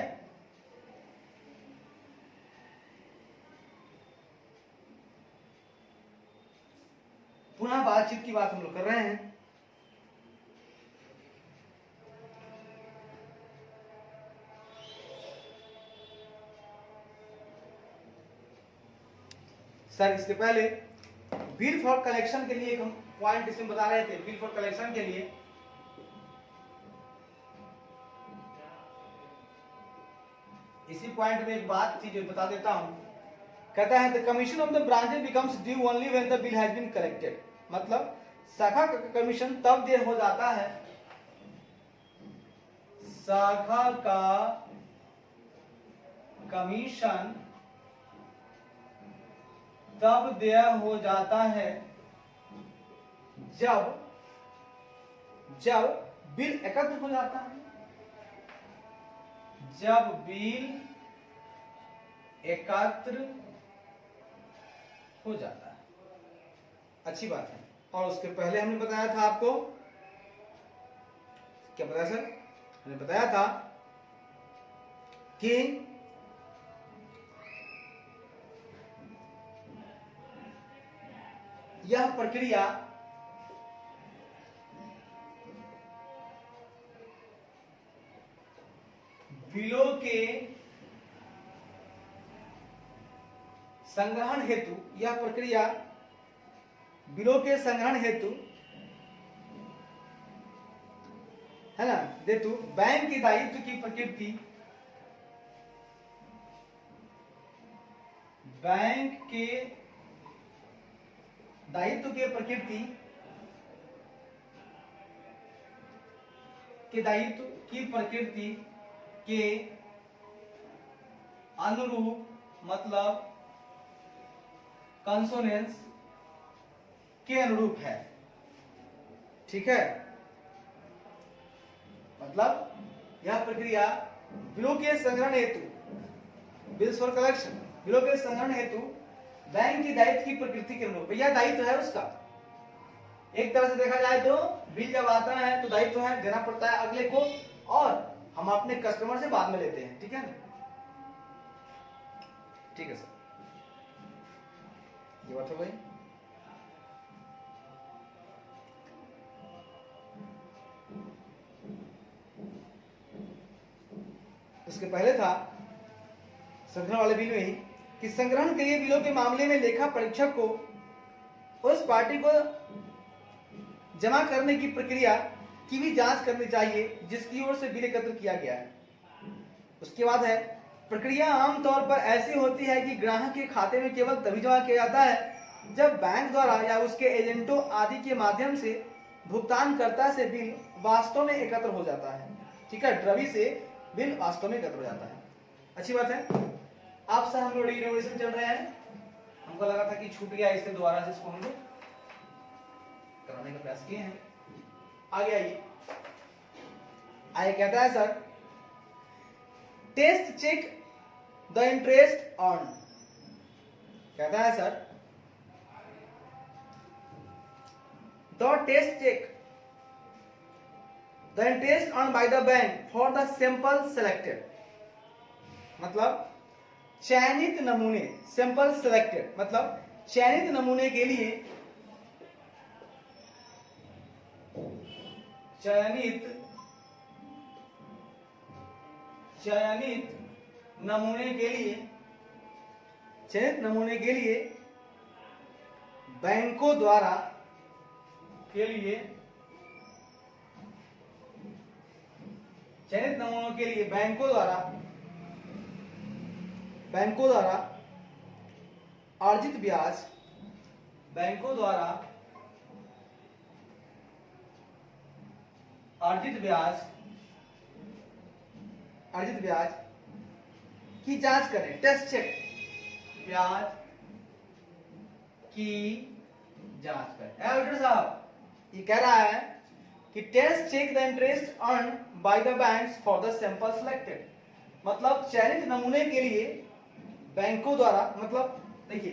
पुनः बातचीत की बात हम लोग कर रहे हैं। सर इसके पहले बिल फॉर कलेक्शन के लिए एक हम पॉइंट इसमें बता रहे थे। बिल फॉर कलेक्शन के लिए इसी पॉइंट में एक बात थी जो बता देता हूं। कहता है the commission of the branches becomes due only when the bill has been collected. मतलब शाखा का कमीशन तब देय हो जाता है, शाखा का कमीशन तब देय हो जाता है जब बिल एकत्र हो जाता है। जब बिल एकत्र हो जाता है, अच्छी बात है। और उसके पहले हमने बताया था आपको, क्या बताया सर? हमने बताया था कि यह प्रक्रिया बिलों के संग्रहण हेतु, यह प्रक्रिया बिलों के संग्रहण हेतु, है ना, हेतु बैंक के दायित्व की प्रकृति, बैंक के दायित्व के प्रकृति के दायित्व की प्रकृति के अनुरूप, मतलब कंसोनेंस के अनुरूप है, ठीक है। मतलब यह प्रक्रिया बिलों के संग्रहण हेतु, बिल्स फॉर कलेक्शन, बिलों के संग्रहण हेतु बैंक की दायित्व की प्रकृति के अनुरूप, यह दायित्व है उसका। एक तरह से देखा जाए तो बिल जब आता है तो दायित्व है, देना पड़ता है अगले को, और हम अपने कस्टमर से बाद में लेते हैं, ठीक है ना। ठीक है सर, ये बात हो गई। उसके पहले था संग्रहण वाले बिल में ही कि संग्रहण के लिए बिलों के मामले में लेखा परीक्षक को उस पार्टी को जमा करने की प्रक्रिया की भी जांच करनी चाहिए जिसकी ओर से बिल एकत्र किया गया है। उसके बाद है प्रक्रिया आमतौर पर ऐसी होती है कि ग्राहक के खाते में केवल तभी जमा किया जाता है जब बैंक द्वारा या उसके एजेंटों आदि के माध्यम से भुगतानकर्ता से बिल वास्तव में एकत्र हो जाता है, ठीक है। द्रव्य से बिल वास्तव में एकत्र हो जाता है, अच्छी बात है। आप सर हम लोग रिनोवेशन चल रहे हैं, हमको लगा था कि छूट गया, इससे दोबारा से इसको हम लोग कराने का प्रयास किए हैं। आगे आइए कहता है sir test check the interest earn. कहता है sir the test check the interest earn by the bank for the sample selected, मतलब चयनित नमूने, सैंपल सेलेक्टेड मतलब चयनित नमूने के लिए, चयनित नमूने के लिए, चयनित नमूने के लिए बैंकों द्वारा चयनित नमूनों के लिए बैंकों द्वारा अर्जित ब्याज, बैंकों द्वारा अर्जित ब्याज की जांच करें। टेस्ट चेक, ब्याज की जांच करें। ऑडिटर साहब ये कह रहा है कि test check the interest earn by the banks for the sample selected, मतलब चयनित नमूने के लिए बैंकों द्वारा, मतलब देखिए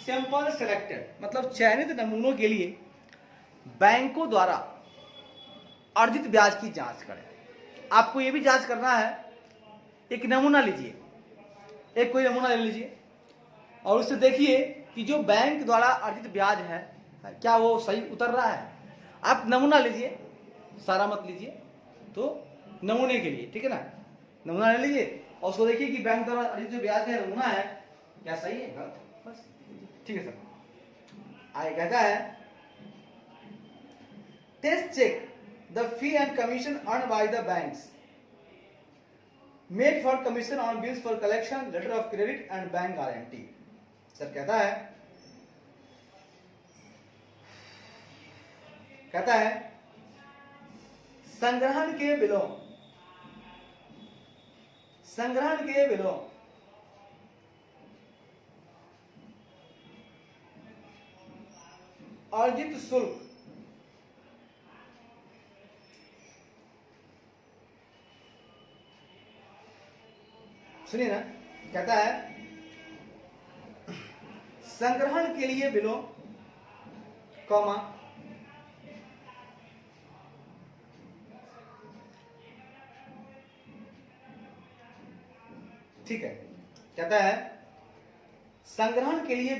सैंपल सेलेक्टेड मतलब चयनित नमूनों के लिए बैंकों द्वारा अर्जित ब्याज की जांच करें। आपको ये भी जांच करना है, एक नमूना लीजिए, एक कोई नमूना ले लीजिए और उससे देखिए कि जो बैंक द्वारा अर्जित ब्याज है क्या वो सही उतर रहा है। आप नमूना लीजिए, सारा मत लीजिए, तो नमूने के लिए, ठीक है ना, नमूना ले लीजिए और उसको देखिए कि बैंक द्वारा अर्जित जो ब्याज का नमूना है क्या सही है गलत है, बस ठीक है सर। आगे कहता है test check the fee and commission earn by the banks made for commission on bills for collection letter of credit and bank guarantee. Sir कहता है संग्रहण के बिलों अर्जित शुल्क सुनिए ना, कहता है संग्रहण के लिए बिलों कॉमा ठीक है, कहता है संग्रहण के लिए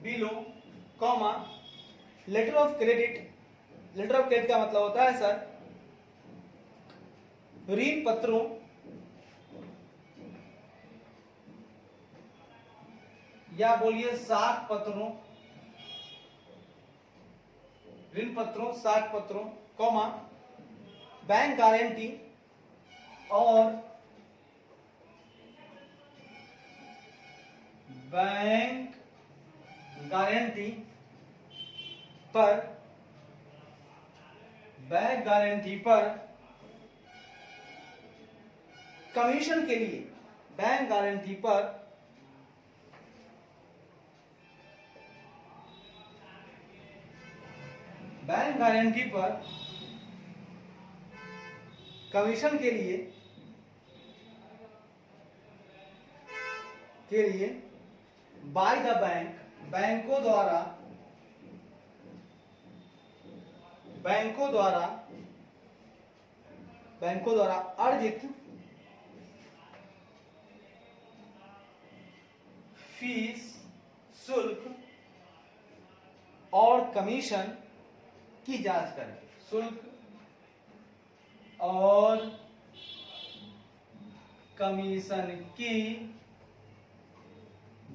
बिलों कॉमा लेटर ऑफ क्रेडिट का मतलब होता है सर ऋण पत्रों या बोलिए साख पत्रों, ऋण पत्रों, साख पत्रों, कॉमा बैंक गारंटी और बैंक गारंटी पर कमीशन के लिए बैंक गारंटी पर कमीशन के लिए बाय द बैंक बैंकों द्वारा अर्जित फीस, शुल्क और कमीशन की जांच करें। शुल्क और कमीशन की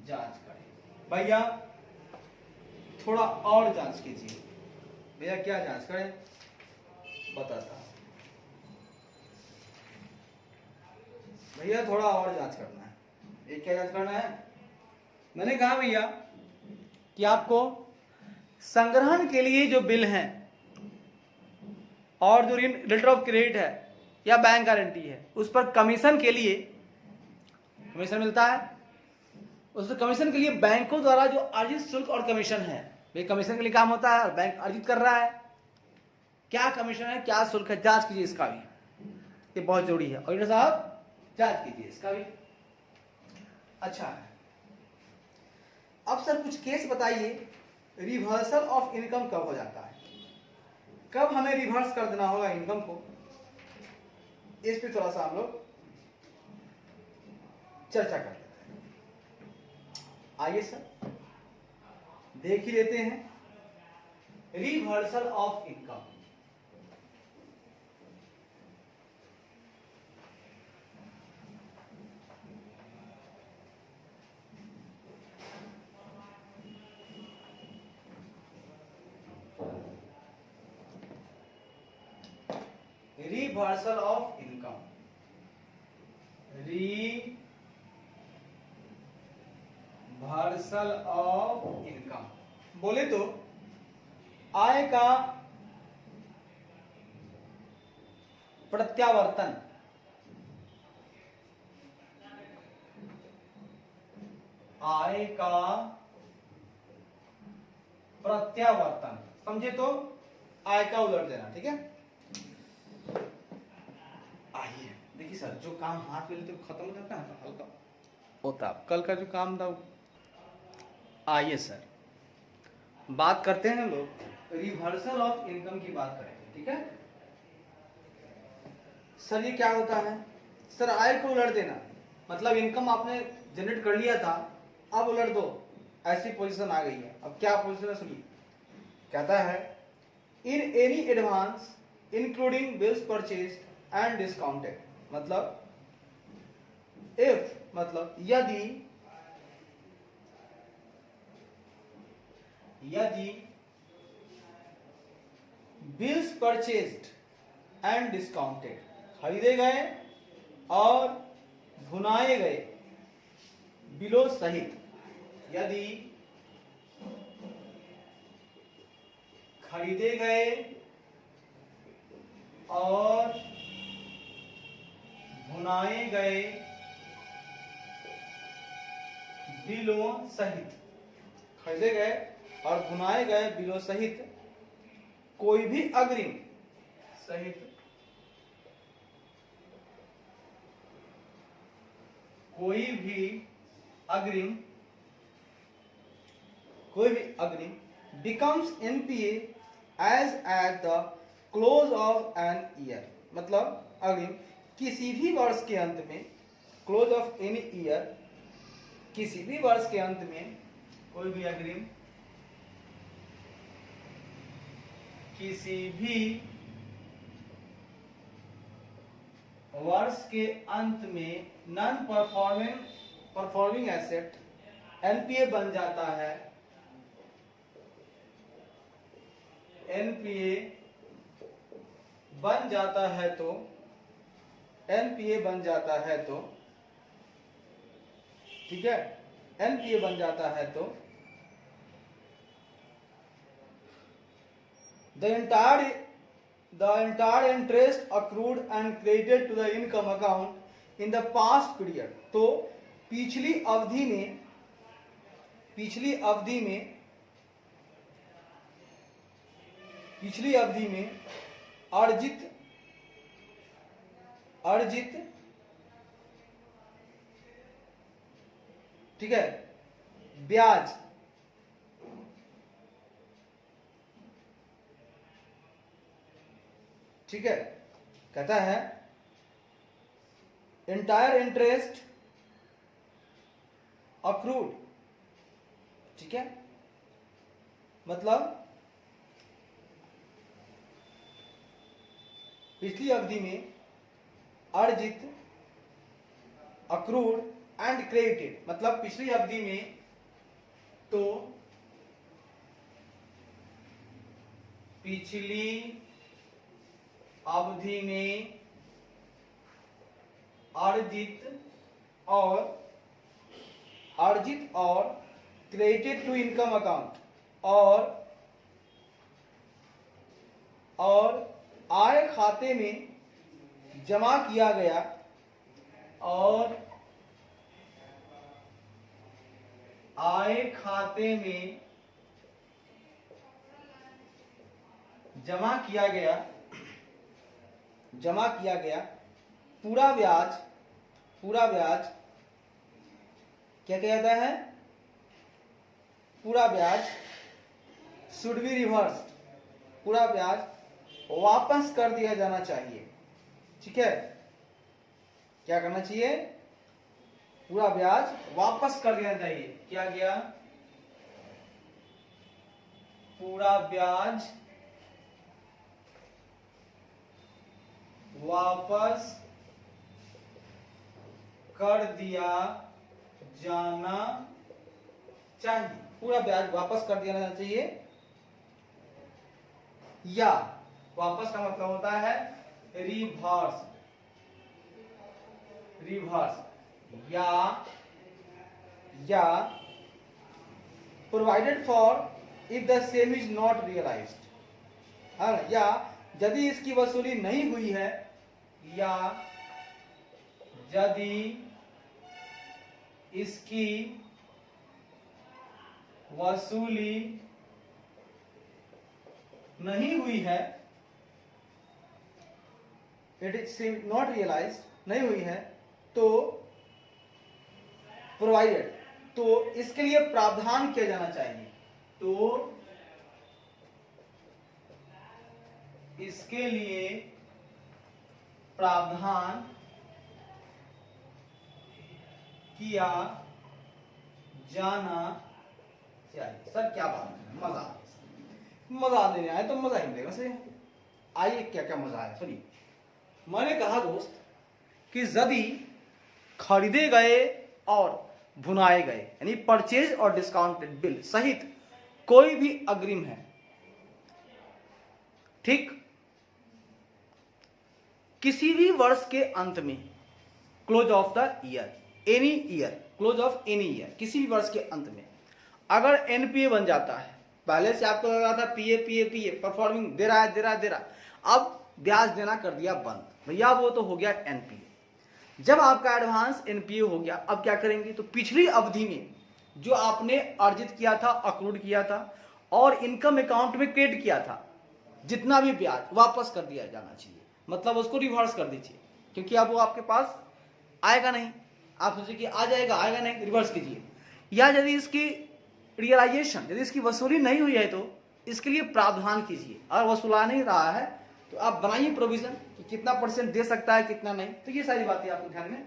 जांच करें। भैया थोड़ा और जांच कीजिए। भैया क्या जांच करें बताता हूं। भैया थोड़ा और जांच करना है। ये क्या जांच करना है? मैंने कहा भैया कि आपको संग्रहण के लिए जो बिल हैं और जो लेटर ऑफ क्रेडिट है या बैंक गारंटी है उस पर कमीशन के लिए कमीशन मिलता है। उस कमीशन के लिए बैंकों द्वारा जो अर्जित शुल्क और कमीशन है, भाई कमीशन के लिए काम होता है और बैंक अर्जित कर रहा है, क्या कमीशन है क्या शुल्क है, जांच कीजिए इसका भी, ये बहुत जरूरी है। और साहब जांच कीजिए इसका भी। अच्छा है, अब सर कुछ केस बताइए रिवर्सल ऑफ इनकम कब हो जाता है, कब हमें रिवर्स कर देना होगा इनकम को, इस पे थोड़ा सा हम लोग चर्चा कर लेते हैं। आइए सर देख ही लेते हैं reversal of income. Reversal of income, reversal of income बोले तो आय का प्रत्यावर्तन, आय का प्रत्यावर्तन समझे तो आय का उलट देना, ठीक है। सर जो काम हाथ में लेते खत्म हो जाता है ना हल्का होता, कल का जो काम था। आइए सर बात करते हैं हम लोग रिवर्सल ऑफ इनकम की बात करेंगे, ठीक है सर। ये क्या होता है सर? आय को उलट देना, मतलब इनकम आपने जनरेट कर लिया था, अब उलट दो, ऐसी पोजीशन आ गई है। अब क्या पोजीशन है सुनिए, कहता है in any advance including bills purchase and discounted, मतलब इफ, मतलब यदि बिल्स परचेज्ड एंड डिस्काउंटेड, खरीदे गए और भुनाए गए बिलों सहित, यदि खरीदे गए और भुनाए गए बिलों सहित, खरीदे गए और भुनाए गए बिलों सहित कोई भी अग्रिम सहित कोई भी अग्रिम becomes NPA as at the close of an year, मतलब अग्रिम किसी भी वर्ष के अंत में, क्लोज ऑफ एनी ईयर, किसी भी वर्ष के अंत में कोई भी अग्रिम किसी भी वर्ष के अंत में नॉन परफॉर्मिंग एसेट एनपीए बन जाता है, एनपीए बन जाता है तो, एनपीए बन जाता है तो, ठीक है, एनपीए बन जाता है तो the entire interest accrued and credited to the income account in the past period, तो पिछली अवधि में अर्जित, ठीक है, ब्याज, ठीक है, कहता है एंटायर इंटरेस्ट अक्रूड, ठीक है, मतलब पिछली अवधि में अर्जित, अक्रूड एंड क्रेडिटेड, मतलब पिछली अवधि में तो पिछली अवधि में अर्जित और क्रेडिटेड टू इनकम अकाउंट, और आय खाते में जमा किया गया, और आय खाते में जमा किया गया पूरा ब्याज क्या कहता है? पूरा ब्याज शुड बी रिवर्स्ड, पूरा ब्याज वापस कर दिया जाना चाहिए, ठीक है, क्या करना चाहिए? पूरा ब्याज वापस कर देना चाहिए। क्या गया? पूरा ब्याज वापस कर दिया जाना चाहिए, पूरा ब्याज वापस कर दिया जाना चाहिए, या वापस का मतलब होता है रिवर्स, या provided for if the same is not realised, है ना, या यदि इसकी वसूली नहीं हुई है, या यदि इसकी वसूली नहीं हुई है, इट इज नॉट नहीं हुई है तो प्रोवाइडेड, तो इसके लिए प्रावधान किया जाना चाहिए, तो इसके लिए प्रावधान किया जाना चाहिए। सर क्या बात है, मजा देने आए तो मजा ही मिलेगा सही। आइए क्या क्या मजा है सुनिए। मैंने कहा दोस्त कि यदि खरीदे गए और भुनाए गए यानी परचेज और डिस्काउंटेड बिल सहित कोई भी अग्रिम है, ठीक, किसी भी वर्ष के अंत में, close of the year, any year, close of any year, किसी भी वर्ष के अंत में अगर एनपीए बन जाता है, पहले से आपको लग रहा था पीए पीए पीए परफॉर्मिंग दे रहा है, अब ब्याज देना कर दिया बंद, भैया वो तो हो गया एनपीए। जब आपका एडवांस एनपीए हो गया, अब क्या करेंगे, तो पिछली अवधि में जो आपने अर्जित किया था, अक्रूड किया था और इनकम अकाउंट में क्रेडिट किया था, जितना भी ब्याज वापस कर दिया जाना चाहिए, मतलब उसको रिवर्स कर दीजिए, क्योंकि अब वो आपके पास आएगा नहीं। आप सोचिए कि आ जाएगा, आएगा नहीं, रिवर्स कीजिए। या यदि इसकी रियलाइजेशन, यदि इसकी वसूली नहीं हुई है तो इसके लिए प्रावधान कीजिए। अगर वसूला नहीं रहा है तो आप बनाइए प्रोविजन कि कितना परसेंट दे सकता है, कितना नहीं। तो ये सारी बातें आपको ध्यान में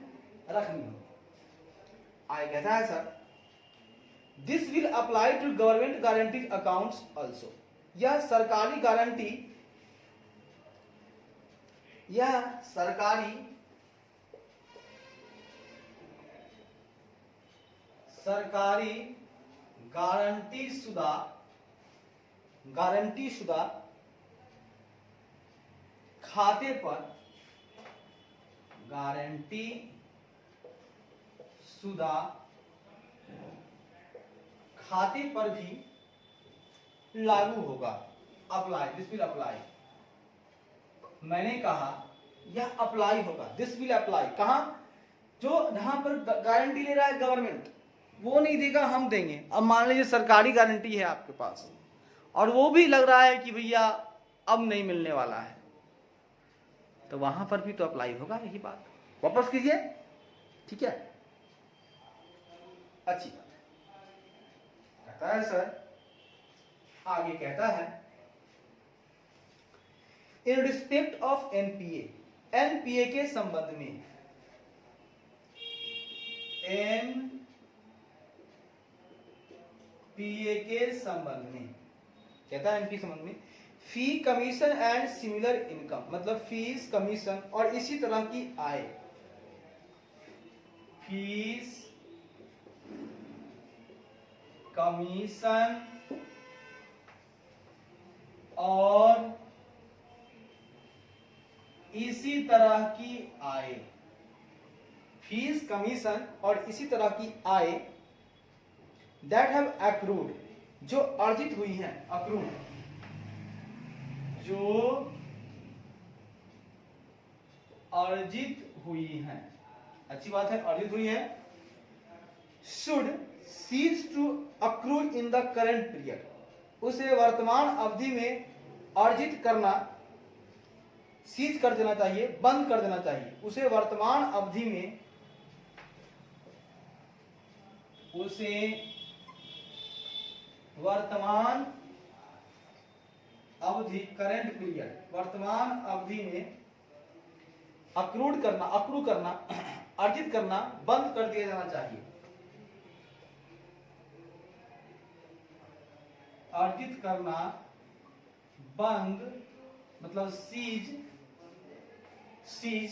रखनी होगी। आगे कहता है sir, this will apply to government guarantee accounts also. यह सरकारी गारंटी, यह सरकारी गारंटी शुदा खाते पर, गारंटी शुदा खाते पर भी लागू होगा। Apply, this will apply. मैंने कहा यह अप्लाई होगा, दिस विल अप्लाई। कहां, जो जहां पर गारंटी ले रहा है गवर्नमेंट, वो नहीं देगा, हम देंगे। अब मान लीजिए सरकारी गारंटी है आपके पास और वो भी लग रहा है कि भैया अब नहीं मिलने वाला है, तो वहां पर भी तो अप्लाई होगा यही बात। वापस कीजिए, ठीक है, अच्छी बात। कहता है सर, आगे कहता है, in respect of NPA, NPA के संबंध में, एनपीए के संबंध में, कहता है एनपीए के संबंध में, फी, कमीशन एंड सिमिलर इनकम, मतलब फीस, कमीशन और इसी तरह की आय, फीस, कमीशन और इसी तरह की आय, फीस, कमीशन और इसी तरह की आय, दैट हैव अक्रूड, जो अर्जित हुई हैं, अक्रूड, जो अर्जित हुई हैं, अच्छी बात है, अर्जित हुई है, should cease to accrue in the current period, उसे वर्तमान अवधि में अर्जित करना, सीज कर देना चाहिए, बंद कर देना चाहिए। उसे वर्तमान अवधि में, उसे वर्तमान अवधि, करंट पीरियड, वर्तमान अवधि में अक्रूड करना, अक्रू करना, अर्जित करना बंद कर दिया जाना चाहिए। अर्जित करना बंद, मतलब सीज, सीज,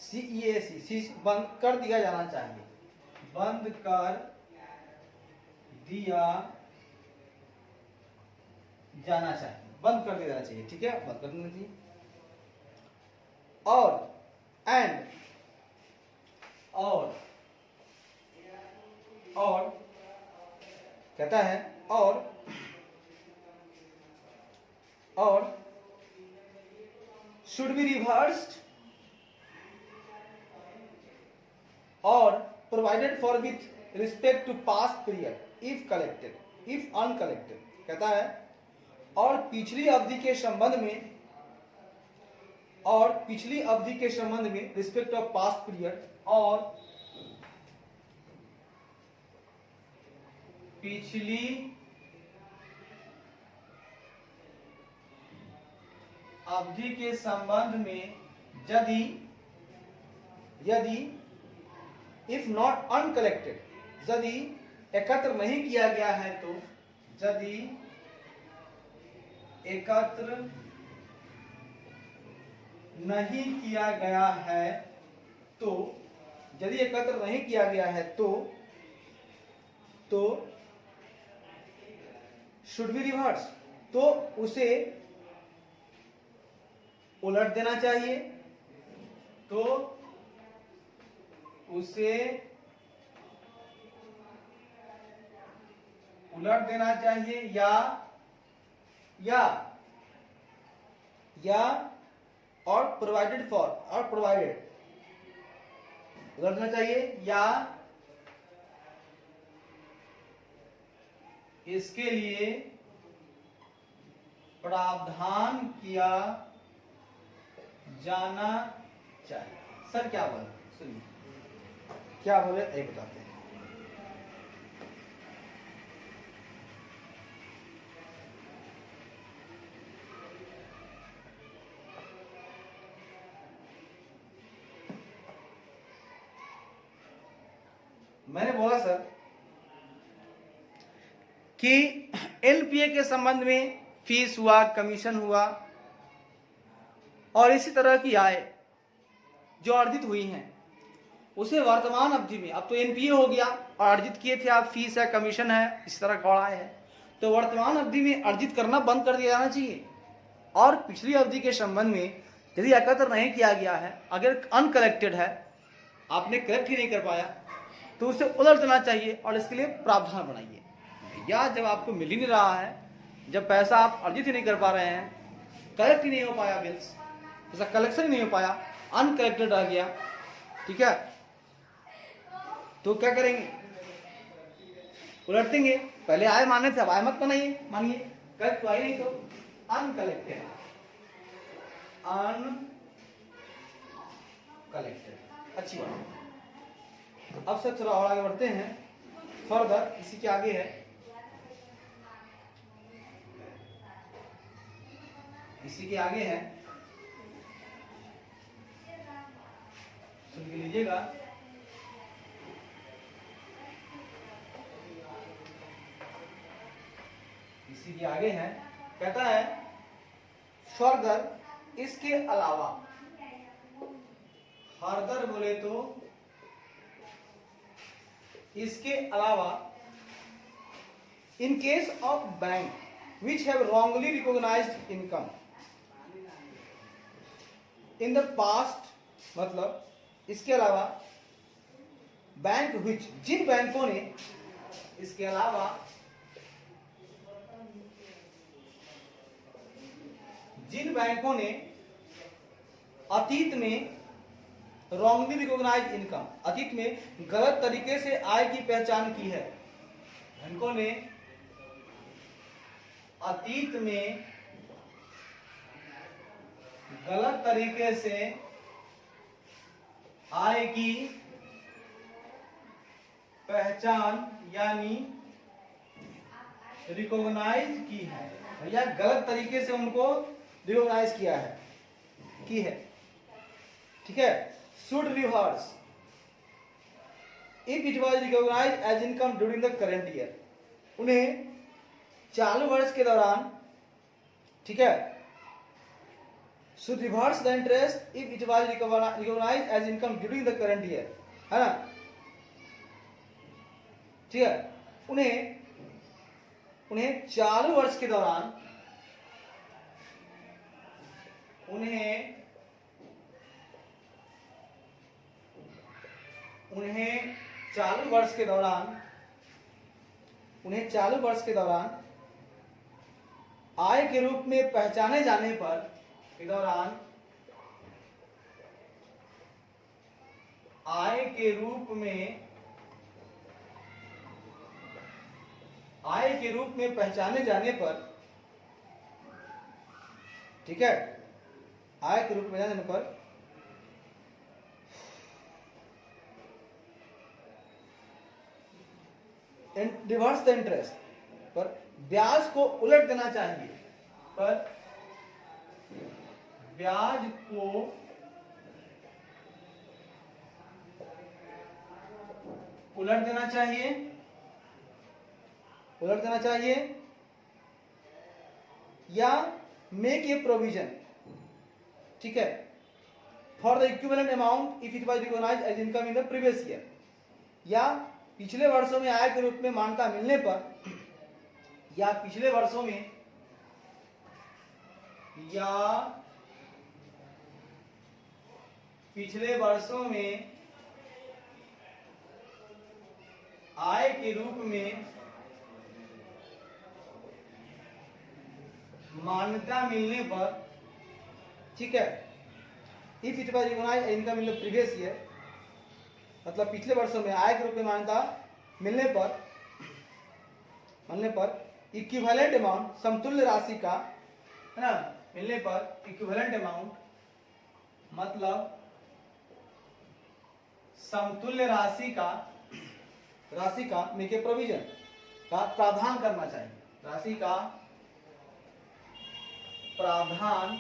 CEAC, सीज, बंद कर दिया जाना चाहिए, बंद कर दिया जाना चाहिए, बंद कर दिया जाना चाहिए, ठीक है, बंद कर देना चाहिए। और एंड, और कहता है और शुड बी रिवर्स्ड और provided for with respect to past period if collected, if uncollected. कहता है और पिछली अवधि के संबंध में और पिछली अवधि के संबंध में रिस्पेक्ट ऑफ पास्ट पीरियड, और पिछली अवधि के संबंध में यदि इफ नॉट अनकलेक्टेड, यदि एकत्र नहीं किया गया है तो, यदि एकत्र नहीं किया गया है तो, यदि एकत्र नहीं किया गया है तो शुड बी रिवर्स, तो उसे उलट देना चाहिए, तो उसे उलट देना चाहिए, या और प्रोवाइडेड फॉर, और प्रोवाइडेड उलट देना चाहिए, या इसके लिए प्रावधान किया जाना चाहिए। सर क्या बोले, सुनिए क्या बोले, ये बताते हैं। मैंने बोला सर कि एनपीए के संबंध में फीस हुआ, कमीशन हुआ, और इसी तरह की आय जो अर्जित हुई हैं उसे वर्तमान अवधि में, अब तो एनपीए हो गया और अर्जित किए थे आप, फीस है, कमीशन है, इस तरह का आय है, तो वर्तमान अवधि में अर्जित करना बंद कर दिया जाना चाहिए। और पिछली अवधि के संबंध में यदि एकत्र नहीं किया गया है, अगर अनकलेक्टेड है, आपने कलेक्ट ही नहीं कर पाया, तो उसे उलट देना चाहिए और इसके लिए प्रावधान बनाइए। या जब आपको मिल ही नहीं रहा है, जब पैसा आप अर्जित ही नहीं कर पा रहे हैं, कलेक्ट ही नहीं हो पाया, बिल्स ऐसा कलेक्शन ही नहीं हो पाया, अनकलेक्टेड रह गया, ठीक है, तो क्या करेंगे, उलट देंगे। पहले आय माने थे, अब आय मत मानिए, कलेक्ट तो आई नहीं, तो अनकलेक्टेड, अच्छी बात। अब सर थोड़ा और आगे बढ़ते हैं, फर्दर इसी के आगे है, इसी के आगे है, सुन के लीजिएगा। इसी के आगे है, कहता है फर्दर इसके अलावा, फर्दर बोले तो इसके अलावा, in case of bank which have wrongly recognised income in the past, मतलब इसके अलावा बैंक विच, जिन बैंकों ने, इसके अलावा जिन बैंकों ने अतीत में रॉन्गली रिकॉग्नाइज इनकम, अतीत में गलत तरीके से आय की पहचान की है, बैंकों ने अतीत में गलत तरीके से आय की पहचान यानी रिकॉग्नाइज की है, या गलत तरीके से उनको रिकॉग्नाइज किया है, की है, ठीक है, should reverse if it was recognised as income during the current year, उन्हें चालू वर्ष के दौरान, ठीक है, should reverse the interest if it was recognized as income during the current year, है ना, ठीक है, उन्हें चालू वर्ष के दौरान, उन्हें चालू वर्ष के दौरान आय के रूप में पहचाने जाने पर, के दौरान आय के रूप में पहचाने जाने पर, ठीक है, आय के रूप में जाने पर रिवर्स द इंटरेस्ट, पर ब्याज को उलट देना चाहिए, पर ब्याज को उलट देना चाहिए, उलट देना चाहिए, या मेक ए प्रोविजन, ठीक है, for the equivalent amount if it was recognised as income in the previous year, या पिछले वर्षों में आय के रूप में मान्यता मिलने पर, या पिछले वर्षों में, या पिछले वर्षों में आय के रूप में मान्यता मिलने पर, ठीक है, if it was recognised income in the previous year, मतलब पिछले वर्षों में आय के रूप में मान्यता मिलने पर इक्विवेलेंट अमाउंट, समतुल्य राशि का, है ना, मिलने पर इक्विवेलेंट अमाउंट मतलब समतुल्य राशि का मेक ए प्रोविजन का प्रावधान करना चाहिए, राशि का प्रावधान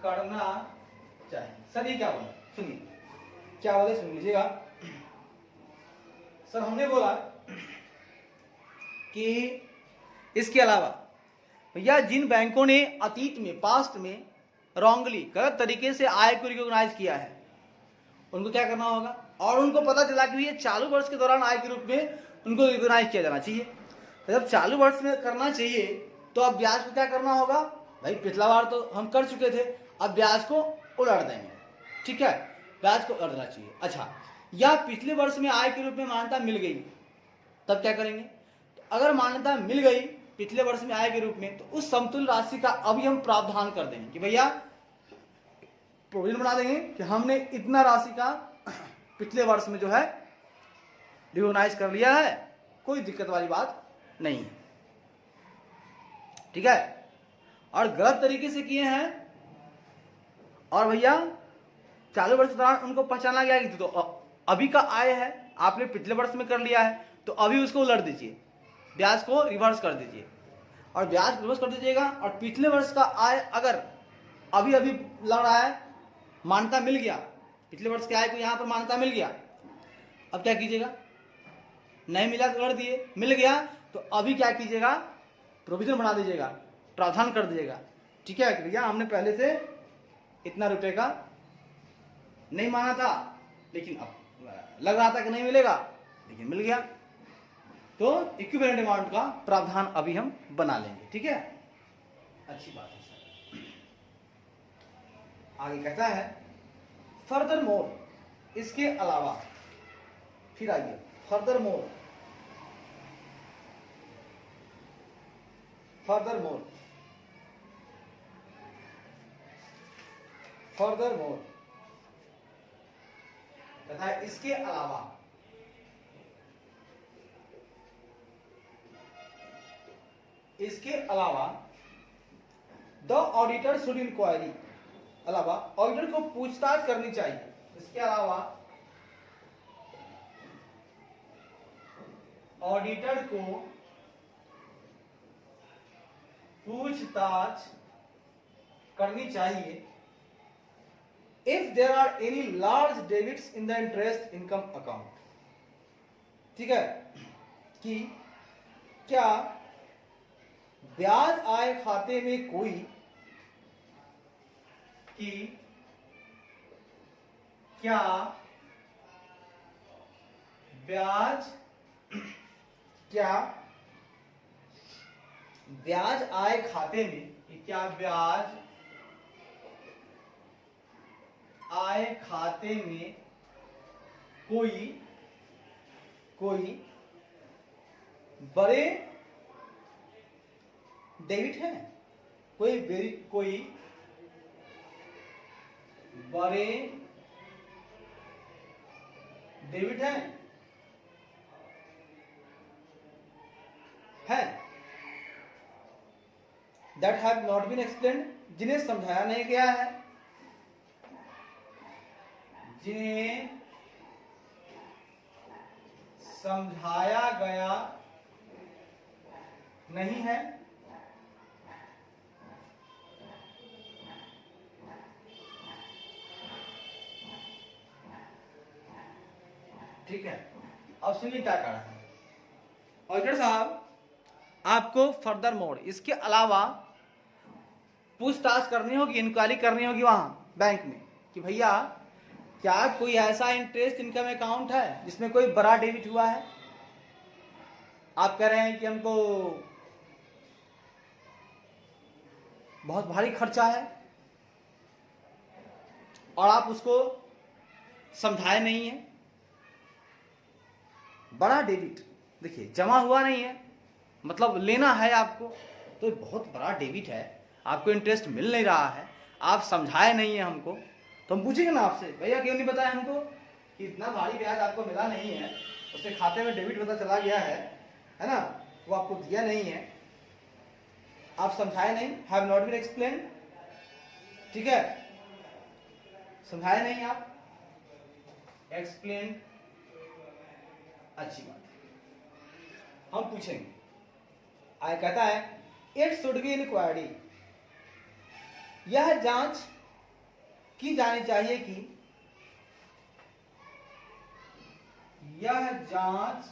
करना चाहिए। सर ये क्या बोला, सुनिए क्या बोले, सुन लीजिएगा। सर हमने बोला कि इसके अलावा भैया जिन बैंकों ने अतीत में, पास्ट में रॉन्गली, गलत तरीके से आय को रिकॉग्नाइज किया है, उनको क्या करना होगा, और उनको पता चला कि ये चालू वर्ष के दौरान आय के रूप में उनको रिकॉग्नाइज किया जाना चाहिए, तो जब चालू वर्ष में करना चाहिए तो अब ब्याज को क्या करना होगा, भाई पिछला बार तो हम कर चुके थे, अब ब्याज को उलट देंगे, ठीक है, ब्याज को उलटना चाहिए। अच्छा, या पिछले वर्ष में आय के रूप में मान्यता मिल गई, तब क्या करेंगे, तो अगर मान्यता मिल गई पिछले वर्ष में आय के रूप में, तो उस समतुल्य राशि का अभी हम प्रावधान कर देंगे कि भैया प्रोविजन बना देंगे कि हमने इतना राशि का पिछले वर्ष में जो है रिकॉग्नाइज कर लिया है, कोई दिक्कत वाली बात नहीं है, ठीक है। और गलत तरीके से किए हैं और भैया चालू वर्ष के दौरान उनको पहचाना गया कि तो अभी का आय है, आपने पिछले वर्ष में कर लिया है, तो अभी उसको उलट दीजिए, ब्याज को रिवर्स कर दीजिए, और ब्याज रिवर्स कर दीजिएगा, और पिछले वर्ष का आय अगर अभी अभी लग रहा है, मान्यता मिल गया, पिछले वर्ष के आय को यहाँ पर मान्यता मिल गया, अब क्या कीजिएगा, नहीं मिला तो उलट दिए, मिल गया तो अभी क्या कीजिएगा, प्रोविजन बना दीजिएगा, प्रावधान कर दीजिएगा, ठीक है, भैया हमने पहले से इतना रुपए का नहीं माना था, लेकिन अब लग रहा था कि नहीं मिलेगा, लेकिन मिल गया, तो इक्विवेलेंट अमाउंट का प्रावधान अभी हम बना लेंगे, ठीक है, अच्छी बात है सर। आगे कहता है फर्दर मोर, इसके अलावा, फिर आइए further more, further more, further more तथा इसके अलावा, इसके अलावा द ऑडिटर शुड इंक्वायरी, अलावा ऑडिटर को पूछताछ करनी चाहिए, इसके अलावा ऑडिटर को पूछताछ करनी चाहिए if there are any large debits in the interest income account, ठीक है, कि क्या ब्याज आय खाते में कोई, कि क्या ब्याज, क्या ब्याज आय खाते में, कि क्या ब्याज आय खाते में कोई बड़े डेबिट है, कोई बड़े डेबिट है that have not been explained जिन्हें समझाया नहीं गया है, जिन्हें समझाया गया नहीं है, ठीक है। अब सुनिए क्या कह रहा है ऑडिटर साहब, आपको फर्दर मोड इसके अलावा पूछताछ करनी होगी, इंक्वायरी करनी होगी वहां बैंक में कि भैया क्या कोई ऐसा इंटरेस्ट इनकम अकाउंट है जिसमें कोई बड़ा डेबिट हुआ है। आप कह रहे हैं कि हमको बहुत भारी खर्चा है और आप उसको समझाए नहीं है। बड़ा डेबिट देखिए जमा हुआ नहीं है, मतलब लेना है आपको, तो बहुत बड़ा डेबिट है, आपको इंटरेस्ट मिल नहीं रहा है, आप समझाए नहीं है हमको, तो हम पूछेंगे ना आपसे, भैया क्यों नहीं बताया हमको कि इतना भारी ब्याज आपको मिला नहीं है, उसके खाते में डेबिट पता चला गया है ना, वो आपको दिया नहीं है, आप समझाए नहीं, हैव नॉट बीन एक्सप्लेन, ठीक है, समझाए नहीं आप, एक्सप्लेन, अच्छी बात है। हम पूछेंगे, आय कहता है इट शुड बी इंक्वायरी, यह जांच की जानी चाहिए कि, यह जांच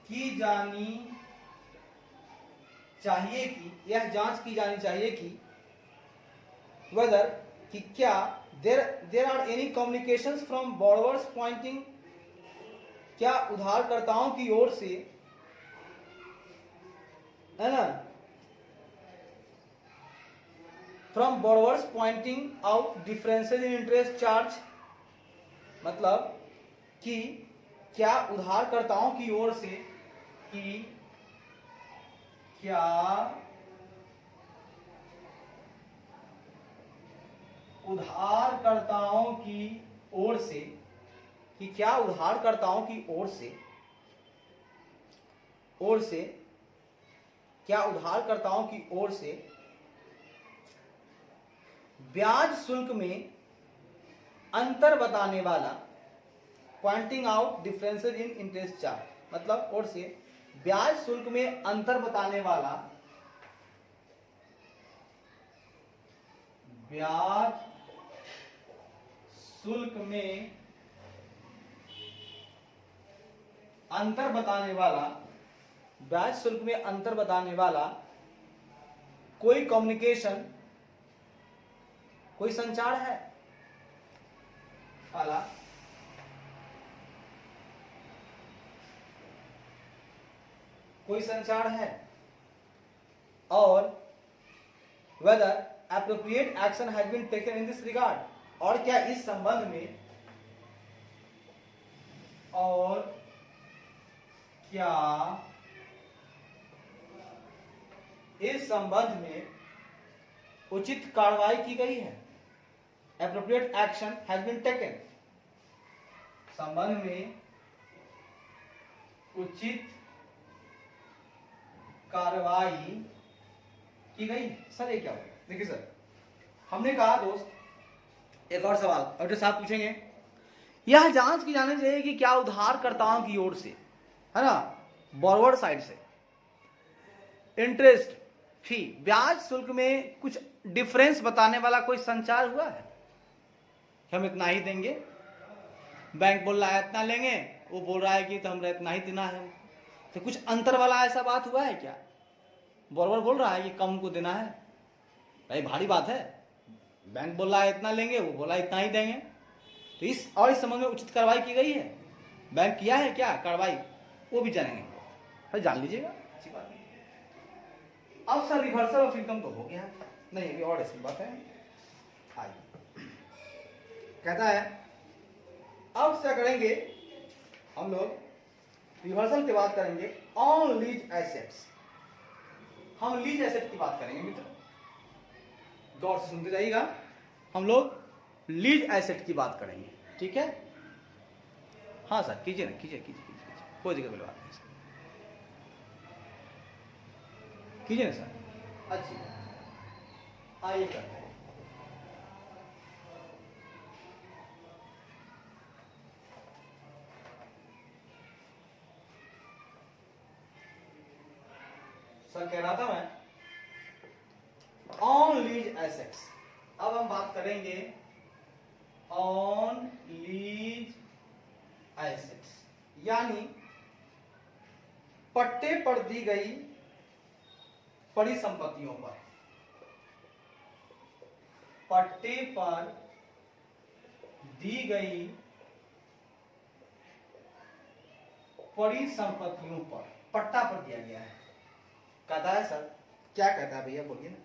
की जानी चाहिए कि, यह जांच की जानी चाहिए कि whether कि क्या there are any communications from borrowers pointing, क्या उधारकर्ताओं की ओर से, है ना, from borrowers pointing out differences in interest charge, मतलब कि क्या उधारकर्ताओं की ओर से, कि क्या उधारकर्ताओं की ओर से, कि क्या उधारकर्ताओं की ओर से, क्या उधारकर्ताओं की ओर से ब्याज शुल्क में अंतर बताने वाला, pointing out differences in interest charge, मतलब ओर से ब्याज शुल्क में अंतर बताने वाला, ब्याज शुल्क में अंतर बताने वाला, ब्याज शुल्क में अंतर बताने वाला कोई कम्युनिकेशन, कोई संचार है वाला, कोई संचार है, और whether appropriate action has been taken in this regard, और क्या इस संबंध में, और क्या इस संबंध में उचित कार्रवाई की गई है, appropriate action has been taken, संबंध में उचित कार्रवाई की गई। सर ये क्या होगा, देखिए सर हमने कहा दोस्त, एक और सवाल और साहब पूछेंगे, यह जांच की जानी चाहिए कि क्या उधारकर्ताओं की ओर से, है ना, बॉरोवर साइड से इंटरेस्ट फी, ब्याज शुल्क में कुछ डिफरेंस बताने वाला कोई संचार हुआ है, हम इतना ही देंगे, बैंक बोल रहा है इतना लेंगे, वो बोल रहा है कि तो हमरा इतना ही देना है, तो कुछ अंतर वाला ऐसा बात हुआ है क्या, बॉरोवर बोल रहा है कि कम को देना है, भाई भारी बात है, बैंक बोल रहा है इतना लेंगे, वो बोला इतना ही देंगे, तो इस संबंध में उचित कार्रवाई की गई है, बैंक किया है क्या कार्रवाई, वो भी जानेंगे, भाई जान लीजिएगा, अच्छी बात है। अब सर रिवर्सल ऑफ इनकम तो हो गया नहीं, अभी और ऐसी बात है, आइए कहता है अब क्या करेंगे हम लोग, रिवर्सल की बात करेंगे ऑन लीज एसेट्स, हम लीज एसेट की बात करेंगे मित्र, गौर से सुनते जाइएगा, हम लोग लीज एसेट की बात करेंगे, ठीक है, हाँ सर कीजिए ना, कीजिए कीजिए कीजिए, कोई दिक्कत वाली बात नहीं सर, कीजिए ना सर, अच्छी आइए करते हैं। सर कह रहा था मैं ऑन लीज एसेट्स। अब हम बात करेंगे ऑन लीज एसेट्स, यानी पट्टे पर दी गई परिसंपत्तियों पर। पट्टे पर दी गई परिसंपत्तियों पर, पट्टा पर दिया गया है। कहता है सर, क्या कहता है भैया बोलिए ना।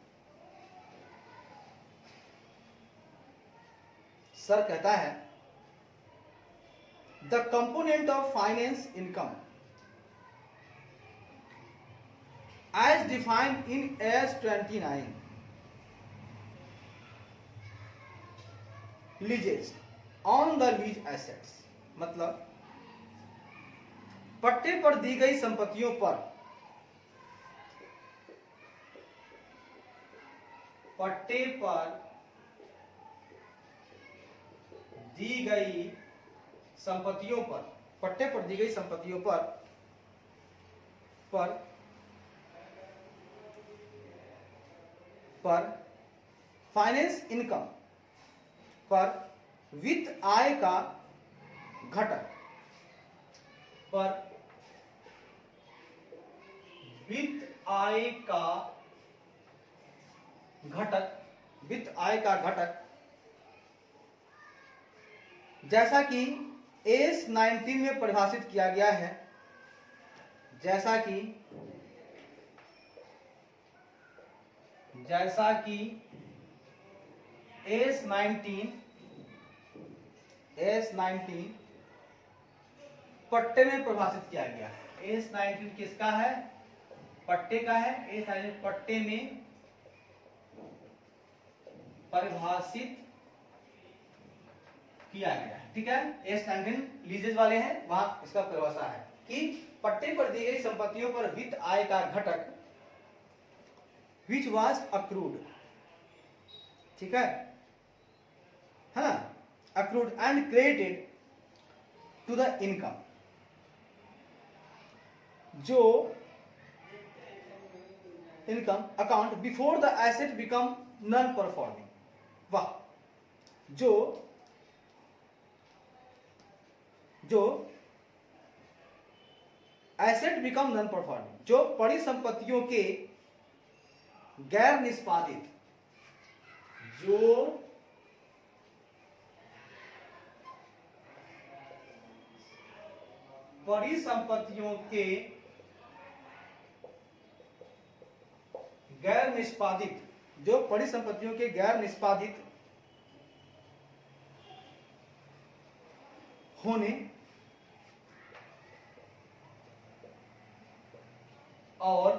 सर कहता है the component of finance income as defined in S 29 leases on the lease assets, मतलब पट्टे पर दी गई संपत्तियों पर, पट्टे पर दी गई संपत्तियों पर, पट्टे पर दी गई संपत्तियों पर फाइनेंस इनकम पर वित्त आय का घटक, पर वित्त आय का घटक, वित्त आय का घटक, जैसा कि एस 19 में परिभाषित किया गया है, जैसा कि एस 19 पट्टे में परिभाषित किया गया है। एस 19 किसका है? पट्टे का है। एस 19 पट्टे में परिभाषित किया गया है, ठीक है। एस 19 लीजेज वाले हैं, वहां इसका परिभाषा है कि पट्टे पर दी गई संपत्तियों पर वित्त आय का घटक विच वाज अक्रूड, ठीक है ना, accrued and credited to the income, जो income account before the asset become non performing, वाह, जो एसेट बिकम नॉन परफॉर्मिंग, जो परिसंपत्तियों के गैर निष्पादित, जो परिसंपत्तियों के गैर निष्पादित, जो परिसंपत्तियों के गैर निष्पादित होने और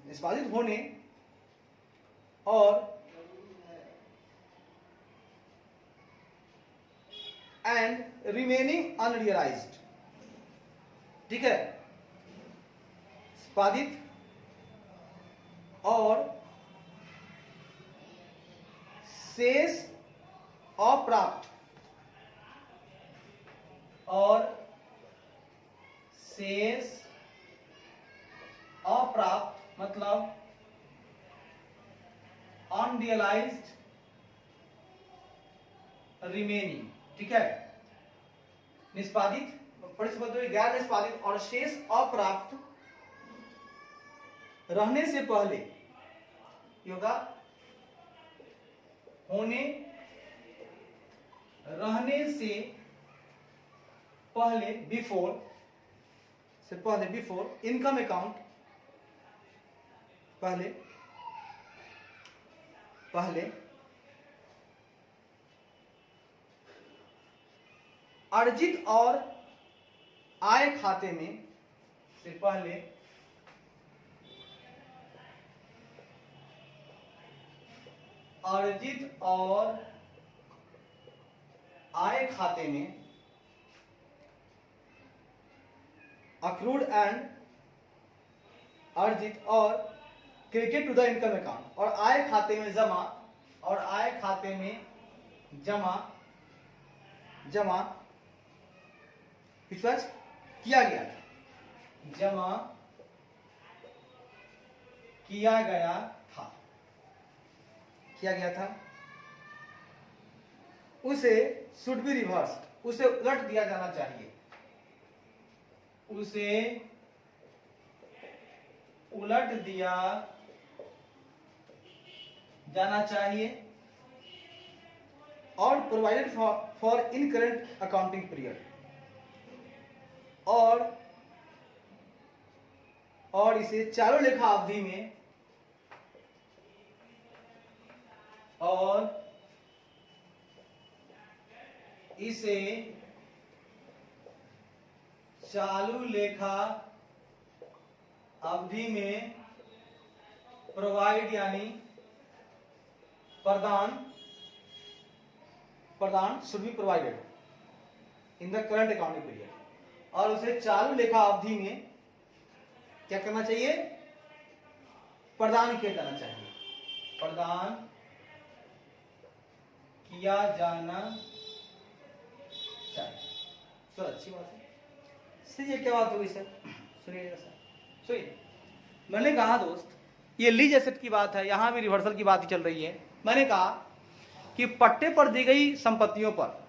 निष्पादित होने और एंड रिमेनिंग अनरियलाइज्ड, ठीक है, निष्पादित और शेष अप्राप्त, और शेष अप्राप्त मतलब अनरियलाइज्ड रिमेनिंग, ठीक है, निष्पादित परिसंपत्तियों गैर निष्पादित और शेष अप्राप्त रहने से पहले योगा होने रहने से पहले बिफोर इनकम अकाउंट, पहले अर्जित और आय खाते में से पहले अर्जित और आय खाते में अक्रूड एंड अर्जित और credited to the income account, और आय खाते में जमा, और आय खाते में जमा विश्वास किया गया था, जमा किया गया था उसे शुड बी रिवर्स, उसे उलट दिया जाना चाहिए, उसे उलट दिया जाना चाहिए, और provided for in current accounting period, और इसे चालू लेखा अवधि में, और इसे चालू लेखा अवधि में प्रोवाइड यानी प्रदान should be provided in the current accounting period, और उसे चालू लेखा अवधि में क्या करना चाहिए, प्रदान किया जाना चाहिए, प्रदान किया जाना चाहिए। सर अच्छी बात है सर, ये क्या बात होगी सर, सुनिएगा सर, सुनिए। मैंने कहा दोस्त ये लीज एसेट की बात है, यहां भी रिवर्सल की बात ही चल रही है। मैंने कहा कि पट्टे पर दी गई संपत्तियों पर,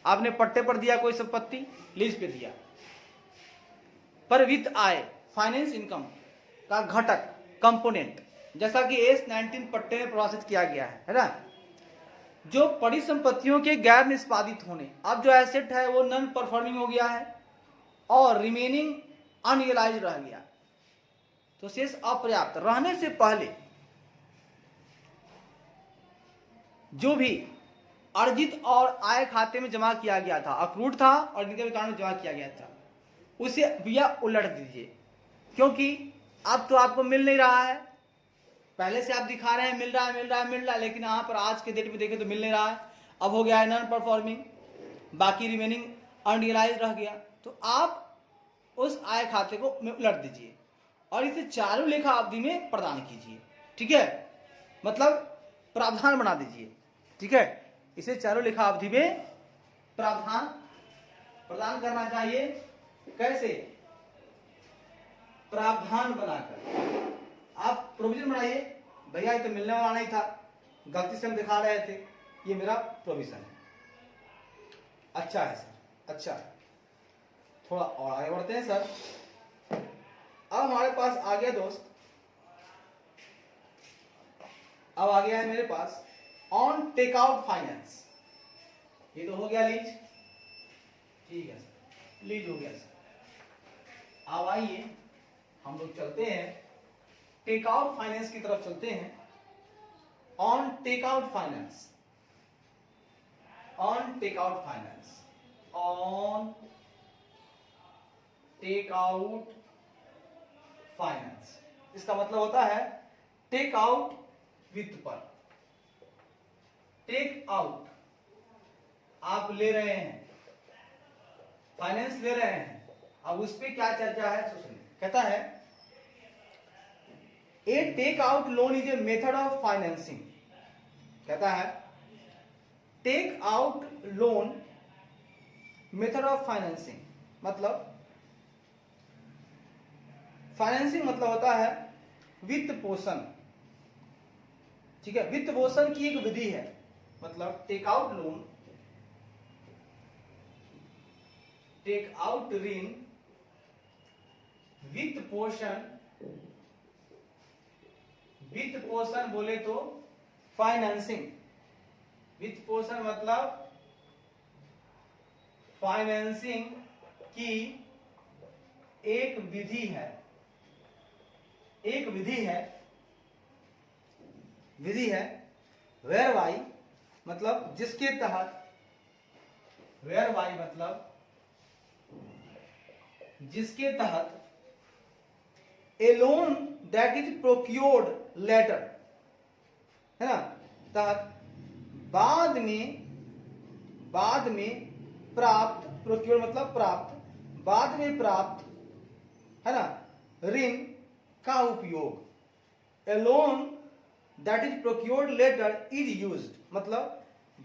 आपने पट्टे पर दिया कोई संपत्ति, लीज पे दिया, पर वित्त आय फाइनेंस इनकम का घटक कंपोनेंट, जैसा कि S19 पट्टे में परिभाषित किया गया है ना, जो परिसंपत्तियों के गैर निष्पादित होने, अब जो एसेट है वो नॉन परफॉर्मिंग हो गया है और रिमेनिंग अनरियलाइज्ड रह गया, तो शेष अपर्याप्त रहने से पहले जो भी अर्जित और आय खाते में जमा किया गया था, अक्रूड था और इनकम अकाउंट में जमा किया गया था, उसे भैया उलट दीजिए, क्योंकि अब तो आपको मिल नहीं रहा है, पहले से आप दिखा रहे हैं मिल रहा है, लेकिन यहाँ पर आज के डेट में देखें तो मिल नहीं रहा है, अब हो गया है नॉन परफॉर्मिंग, बाकी रिमेनिंग अनरियलाइज्ड रह गया, तो आप उस आय खाते को उलट दीजिए और इसे चालू लेखा अवधि में प्रदान कीजिए, ठीक है, मतलब प्रावधान बना दीजिए, ठीक है, इसे चालू लेखा अवधि में प्रावधान प्रदान करना चाहिए। कैसे? प्रावधान बनाकर आप प्रोविजन बनाइए, भैया ये तो मिलने वाला नहीं था, गलती से हम दिखा रहे थे, ये मेरा प्रोविजन है। अच्छा है सर, अच्छा, थोड़ा और आगे बढ़ते हैं सर। अब हमारे पास आ गया दोस्त, अब आ गया है मेरे पास ऑन टेक आउट फाइनेंस, ये तो हो गया लीज, ठीक है सर, लीज हो गया सर। अब आइए हम लोग चलते हैं टेक आउट फाइनेंस की तरफ चलते हैं। On take out finance, on take out finance, on take out finance, इसका मतलब होता है टेक आउट वित्त पर। टेक आउट आप ले रहे हैं, फाइनेंस ले रहे हैं, अब उस पर क्या चर्चा है तो सुनिए। कहता है a take out loan is a method of financing, कहता है take out loan method of financing, मतलब फाइनेंसिंग मतलब होता है वित्त पोषण, ठीक है, वित्त पोषण की एक विधि है, मतलब take out loan, take out ऋण, वित्त पोषण, वित्त पोषण बोले तो फाइनेंसिंग, वित्त पोषण मतलब फाइनेंसिंग की एक विधि है, एक विधि है, विधि है वेयर बाई मतलब जिसके तहत, वेयर बाई मतलब जिसके तहत a loan that is procured later, है ना, तहत बाद में बाद में प्राप्त, प्रोक्योर मतलब प्राप्त, बाद में प्राप्त, है ना, ऋण का उपयोग। A loan that is procured later is used, मतलब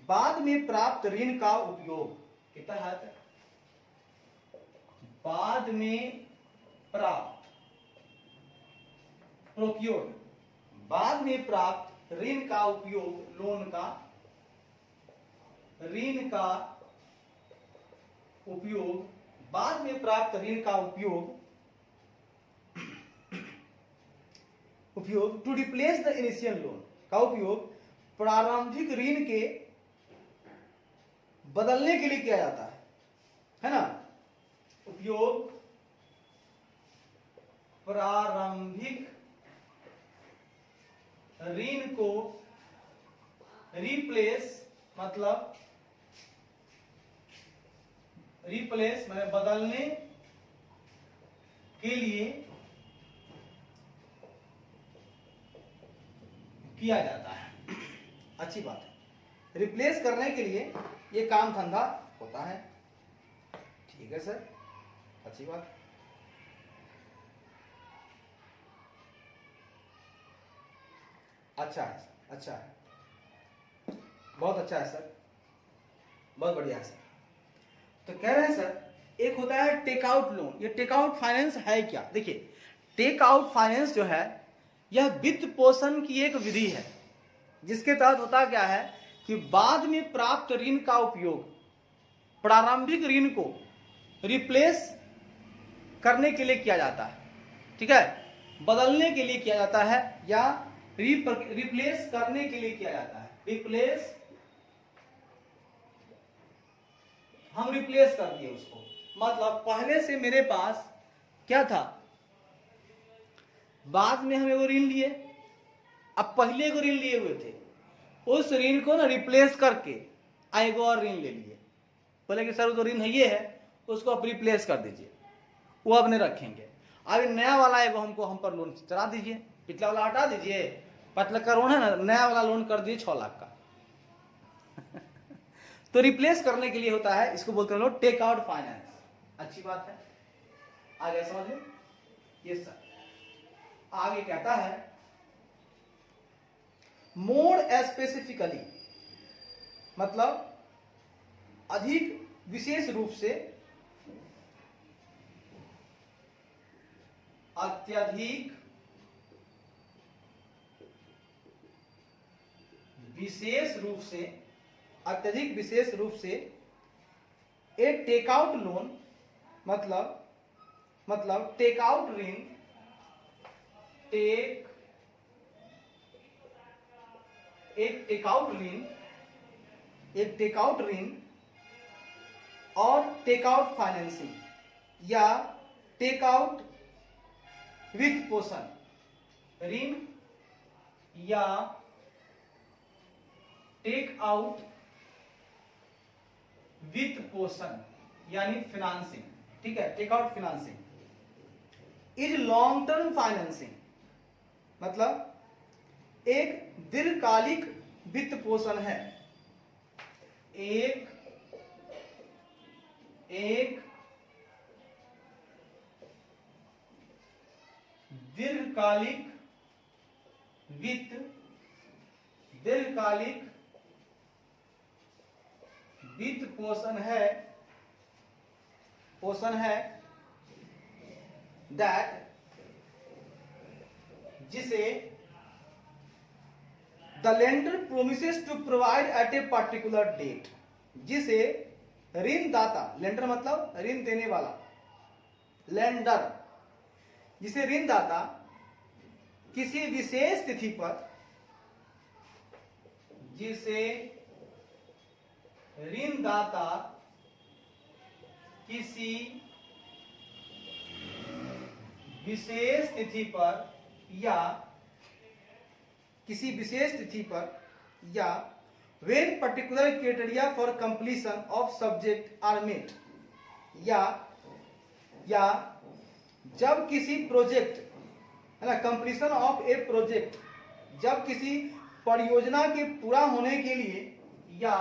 बाद में प्राप्त ऋण का उपयोग के तहत बाद में प्राप्त, प्रोक्योर्ड, बाद में प्राप्त ऋण का उपयोग, लोन का, ऋण का उपयोग, बाद में प्राप्त ऋण का उपयोग to replace the initial loan का उपयोग प्रारंभिक ऋण के बदलने के लिए किया जाता है ना। उपयोग प्रारंभिक ऋण को रिप्लेस, मतलब रिप्लेस मैंने बदलने के लिए किया जाता है। अच्छी बात है, रिप्लेस करने के लिए ये काम धंधा होता है। ठीक है सर, अच्छी बात। अच्छा है, अच्छा है, बहुत अच्छा है सर, बहुत बढ़िया है सर। तो कह रहे हैं सर एक होता है टेक आउट लोन। ये टेक आउट फाइनेंस है क्या? देखिए, टेक आउट फाइनेंस जो है यह वित्त पोषण की एक विधि है जिसके तहत होता क्या है कि बाद में प्राप्त ऋण का उपयोग प्रारंभिक ऋण को रिप्लेस करने के लिए किया जाता है। ठीक है, बदलने के लिए किया जाता है या रिप्लेस करने के लिए किया जाता है। रिप्लेस, हम रिप्लेस कर दिए उसको, मतलब पहले से मेरे पास क्या था, बाद में हम एगो ऋण लिए, अब पहले एगो ऋण लिए हुए थे, उस ऋण को ना रिप्लेस करके एगो और ऋण ले लिए। बोले कि सर वो तो ऋण है ये है, उसको आप रिप्लेस कर दीजिए, वो अपने रखेंगे। अब नया वाला एगो हमको हम पर लोन चला दीजिए, पिछला वाला हटा दीजिए, पतला का लोन है ना, नया वाला लोन कर दिए 6 लाख का। तो रिप्लेस करने के लिए होता है, इसको बोलते हैं लोग टेक आउट फाइनेंस। अच्छी बात है, आगे समझिए। ये सर आगे कहता है मोर स्पेसिफिकली, मतलब अधिक विशेष रूप से, अत्यधिक विशेष रूप से, अत्यधिक विशेष रूप से ए टेक आउट लोन, मतलब टेक आउट ऋण, एक टेकआउट ऋण और टेकआउट फाइनेंसिंग या टेकआउट वित्त पोषण ऋण या टेक आउट वित्त पोषण यानी फाइनेंसिंग। ठीक है, take out financing is long term financing, मतलब एक दीर्घकालिक वित्त पोषण है। एक दीर्घकालिक वित्त पोषण है दैट, जिसे the lender promises to provide at a particular date, जिसे ऋणदाता, लेंडर मतलब ऋण देने वाला, लेंडर, जिसे ऋणदाता किसी विशेष तिथि पर, जिसे ऋणदाता किसी विशेष तिथि पर या किसी विशेष तिथि पर या when particular criteria for completion of subject are met, या जब किसी प्रोजेक्ट, है ना, कंप्लीशन ऑफ ए प्रोजेक्ट, जब किसी परियोजना के पूरा होने के लिए या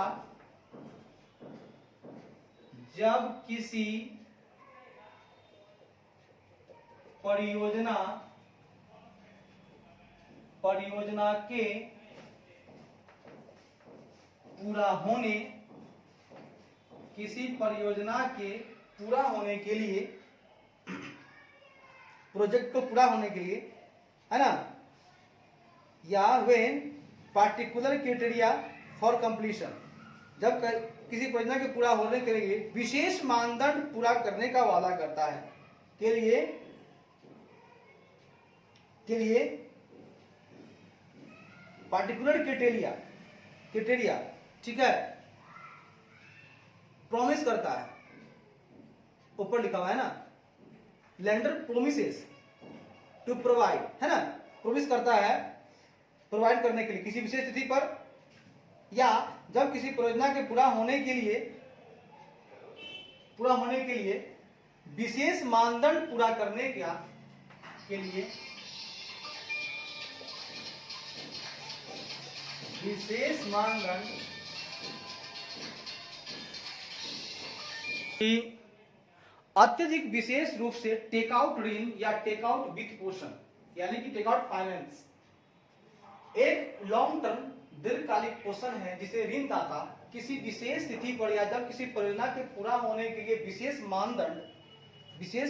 जब किसी परियोजना के पूरा होने के लिए, प्रोजेक्ट को पूरा होने के लिए, है ना, या when particular criteria for completion, जब किसी परियोजना के पूरा होने के लिए विशेष मानदंड पूरा करने का वादा करता है, के लिए पार्टिकुलर क्राइटेरिया, ठीक है, प्रॉमिस करता है, ऊपर लिखा हुआ है ना, लेंडर प्रोमिसेस टू प्रोवाइड, है ना, प्रोमिस करता है प्रोवाइड करने के लिए किसी विशेष तिथि पर, या जब किसी परियोजना के पूरा होने के लिए विशेष मानदंड पूरा करने के लिए विशेष मानदंड अत्यधिक विशेष रूप से टेक आउट ऋण या टेक आउट वित्त पोषण, यानी कि टेक आउट फाइनेंस एक लॉन्ग टर्म दीर्घकालिक पोषण है जिसे ऋणदाता किसी विशेष तिथि पर या जब किसी परियोजना के पूरा होने के लिए विशेष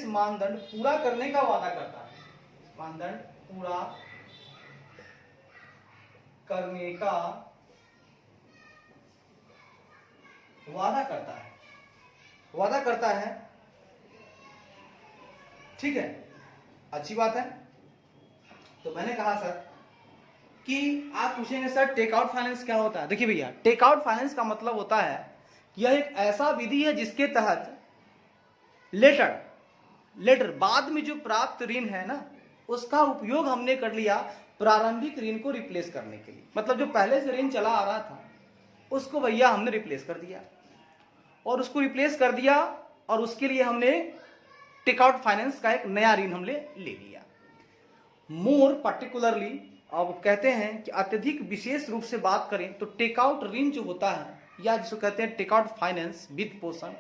मानदंड पूरा करने का वादा करता है, मानदंड पूरा करने का वादा करता है, ठीक है, अच्छी बात है। तो मैंने कहा सर कि आप पूछेंगे सर टेक आउट फाइनेंस क्या होता है। देखिए भैया, टेक आउट फाइनेंस का मतलब होता है कि यह एक ऐसा विधि है जिसके तहत लेटर बाद में जो प्राप्त ऋण है ना, उसका उपयोग हमने कर लिया प्रारंभिक ऋण को रिप्लेस करने के लिए। मतलब जो पहले से ऋण चला आ रहा था उसको भैया हमने रिप्लेस कर दिया, और उसके लिए हमने टेक आउट फाइनेंस का एक नया ऋण हमने ले लिया। मोर पर्टिकुलरली, अब कहते हैं कि अत्यधिक विशेष रूप से बात करें तो टेक आउट ऋण जो होता है या जिसको कहते हैं टेक आउट फाइनेंस वित्त पोषण,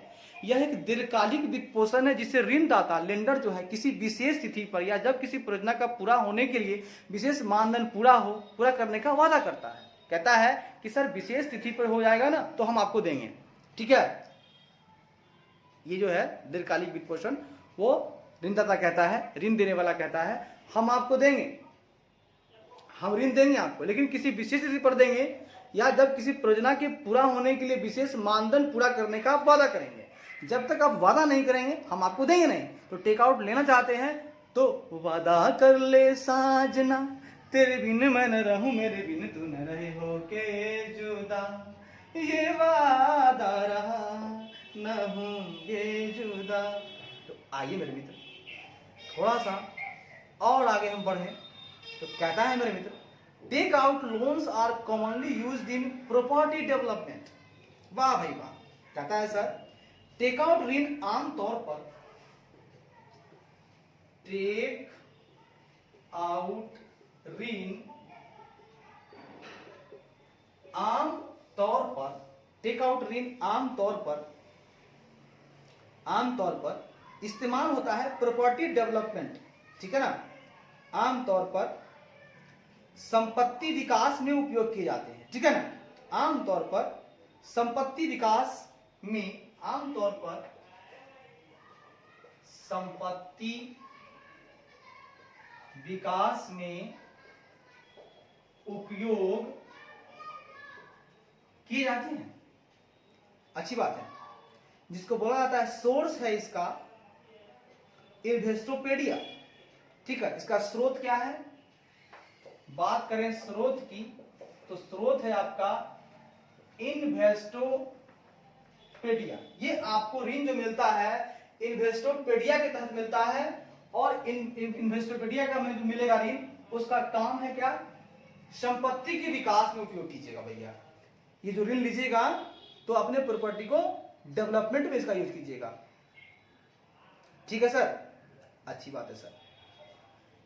यह एक दीर्घकालिक वित्त पोषण है जिसे ऋणदाता लेंडर जो है किसी विशेष तिथि पर या जब किसी परियोजना का पूरा होने के लिए विशेष मानदंड पूरा करने का वादा करता है। कहता है कि सर विशेष तिथि पर हो जाएगा ना तो हम आपको देंगे, ठीक है। ये जो है दीर्घकालिक वित्त पोषण, वो ऋणदाता कहता है, ऋण देने वाला कहता है हम आपको देंगे, हम ऋण देंगे आपको, लेकिन किसी विशेष तिथि पर देंगे या जब किसी परियोजना के पूरा होने के लिए विशेष मानदंड पूरा करने का आप वादा करेंगे। जब तक आप वादा नहीं करेंगे हम आपको देंगे नहीं। तो टेक आउट लेना चाहते हैं तो वादा कर ले साजना, तेरे बिन मैं न रहूं, मेरे बिन तू न रहे हो के जुदा, ये वादा रहा न होंगे जुदा। तो आइए मेरे मित्र थोड़ा सा और आगे हम बढ़े। तो कहता है मेरे मित्र, take out loans are commonly used in property development. वाह भाई वाह। कहता है सर टेक आउट ऋण आमतौर पर टेक आउट ऋण आमतौर पर इस्तेमाल होता है प्रॉपर्टी डेवलपमेंट, ठीक है ना, आमतौर पर संपत्ति विकास में उपयोग किए जाते हैं, ठीक है ना। आमतौर पर संपत्ति विकास में उपयोग किए जाते हैं। अच्छी बात है। जिसको बोला जाता है सोर्स है इसका इन्वेस्टोपेडिया, ठीक है। इसका स्रोत क्या है, बात करें स्रोत की तो स्रोत है आपका इन्वेस्टोपेडिया। ये आपको ऋण जो मिलता है इन्वेस्टोपेडिया के तहत मिलता है, और इन्वेस्टोपेडिया का जो मिलेगा ऋण उसका काम है क्या, संपत्ति के विकास में उपयोग कीजिएगा भैया। ये जो ऋण लीजिएगा तो अपने प्रॉपर्टी को डेवलपमेंट में इसका यूज कीजिएगा, ठीक है सर। अच्छी बात है सर।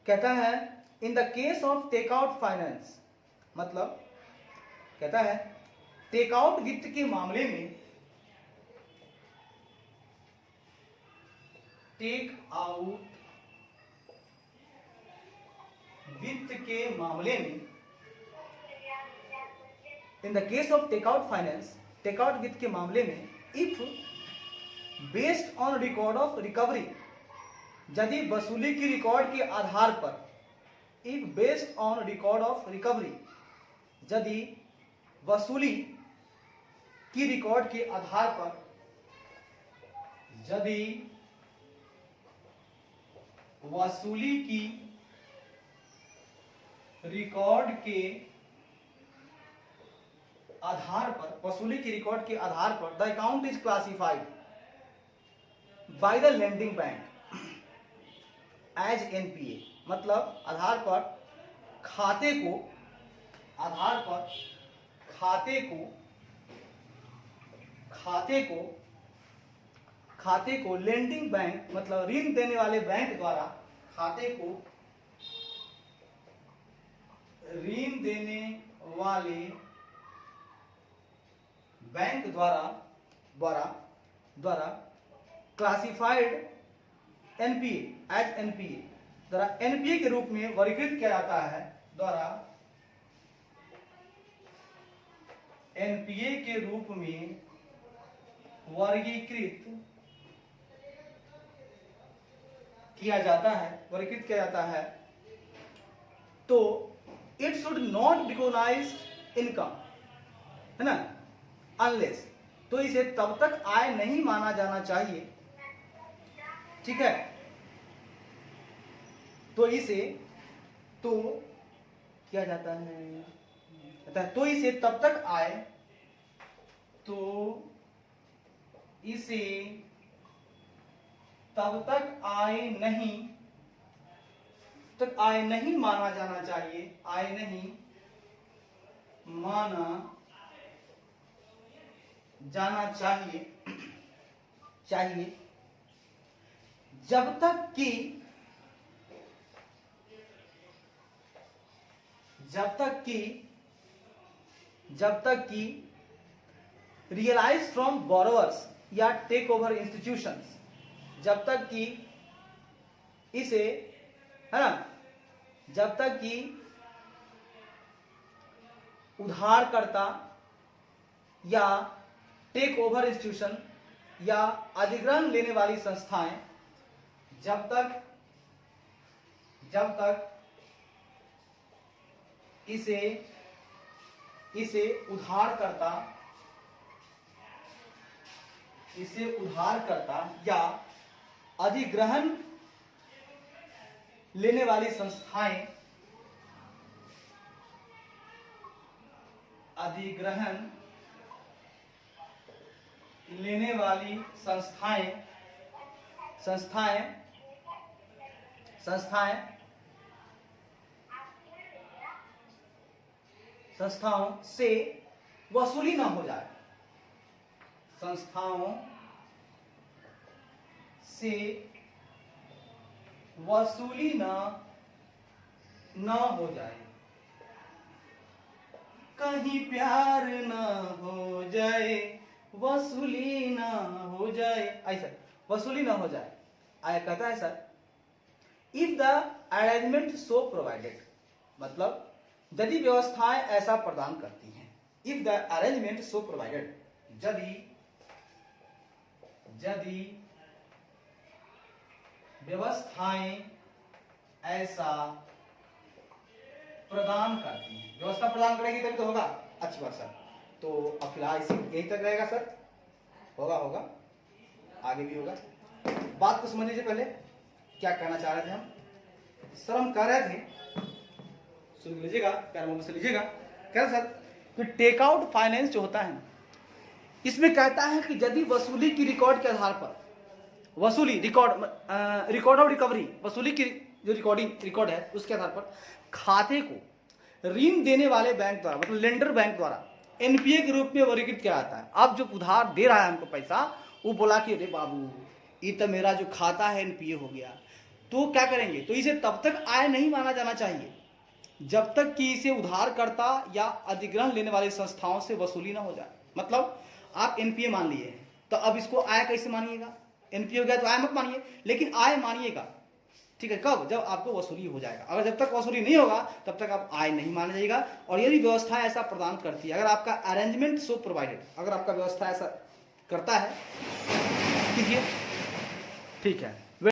कहता है in the case of take out finance, मतलब कहता है टेक आउट वित्त के मामले में टेक आउट वित्त के मामले में, in the case of takeout finance, takeout वित्त के मामले में, if based on record of recovery, यदि वसूली की रिकॉर्ड के आधार पर, if based on record of recovery, यदि वसूली की रिकॉर्ड के आधार पर, यदि वसूली की रिकॉर्ड के आधार पर, वसूली की रिकॉर्ड के आधार पर, the account is classified by the lending bank as NPA, मतलब आधार पर खाते को, आधार पर खाते को, खाते को, खाते को लेंडिंग बैंक मतलब ऋण देने वाले बैंक द्वारा, खाते को ऋण देने वाले बैंक द्वारा क्लासिफाइड एनपीए एज एनपीए, द्वारा एनपीए के रूप में वर्गीकृत किया जाता है, द्वारा एनपीए के रूप में वर्गीकृत किया जाता है, वर्गीकृत किया जाता है, तो it should not recognise income, है ना, अनलेस, तो इसे तब तक आय नहीं माना जाना चाहिए, ठीक है, तो इसे, तो किया जाता है, तो इसे तब तक आय, तो इसे तब तक आय नहीं माना जाना चाहिए, आय नहीं माना जाना चाहिए जब तक कि रियलाइज फ्रॉम बोरोवर्स या टेक ओवर इंस्टीट्यूशंस, जब तक कि इसे, है ना, जब तक कि उधारकर्ता या टेक ओवर इंस्टीट्यूशन या अधिग्रहण लेने वाली संस्थाएं, जब तक इसे उधारकर्ता या अधिग्रहण लेने वाली संस्थाएं, अधिग्रहण लेने वाली संस्थाओं से वसूली न हो जाए, संस्थाओं से वसूली न हो जाए, कहीं प्यार न हो जाए, वसूली न हो जाए, ऐसा वसूली न हो जाए। आया कहता है sir, if the arrangement so provided, मतलब यदि व्यवस्थाएं ऐसा प्रदान करती हैं, if the arrangement so provided, यदि व्यवस्थाएं ऐसा प्रदान करती हैं, व्यवस्था प्रदान करेगी तभी तो होगा। अच्छी बात सर, तो अब फिलहाल इसी यही तक रहेगा सर, होगा आगे भी होगा। बात को समझ लीजिए, पहले क्या कहना चाह रहे थे हम। सर हम कह रहे थे, सुन लीजिएगा, प्यार मोहब्बत से लीजिएगा, कह रहे सर कि टेक आउट फाइनेंस जो होता है ना, इसमें कहता है कि यदि वसूली की रिकॉर्ड के आधार पर, वसूली रिकॉर्ड ऑफ रिकवरी, वसूली की जो रिकॉर्ड है उसके आधार पर खाते को ऋण देने वाले बैंक द्वारा, मतलब लेंडर बैंक द्वारा एनपीए के रूप में वर्गीकृत किया जाता है। अब जो उधार दे रहा है हमको पैसा, वो बोला कि अरे बाबू ये तो मेरा जो खाता है एनपीए हो गया, तो क्या करेंगे, तो इसे तब तक आय नहीं माना जाना चाहिए जब तक कि इसे उधारकर्ता या अधिग्रहण लेने वाली संस्थाओं से वसूली ना हो जाए। मतलब आप एनपीए मान लिए हैं, तो अब इसको आय कैसे मानिएगा, एनपी हो गया तो आय मत मानिए, लेकिन आय मानिएगा, ठीक है। कब? जब आपको वसूली हो जाएगा। अगर जब तक वसूली नहीं होगा तब तक आप आय नहीं माना जाएगा। और यदि व्यवस्था ऐसा प्रदान करती है, अगर आपका अरेंजमेंट सो प्रोवाइडेड, अगर आपका व्यवस्था ऐसा करता है, कीजिए, ठीक है।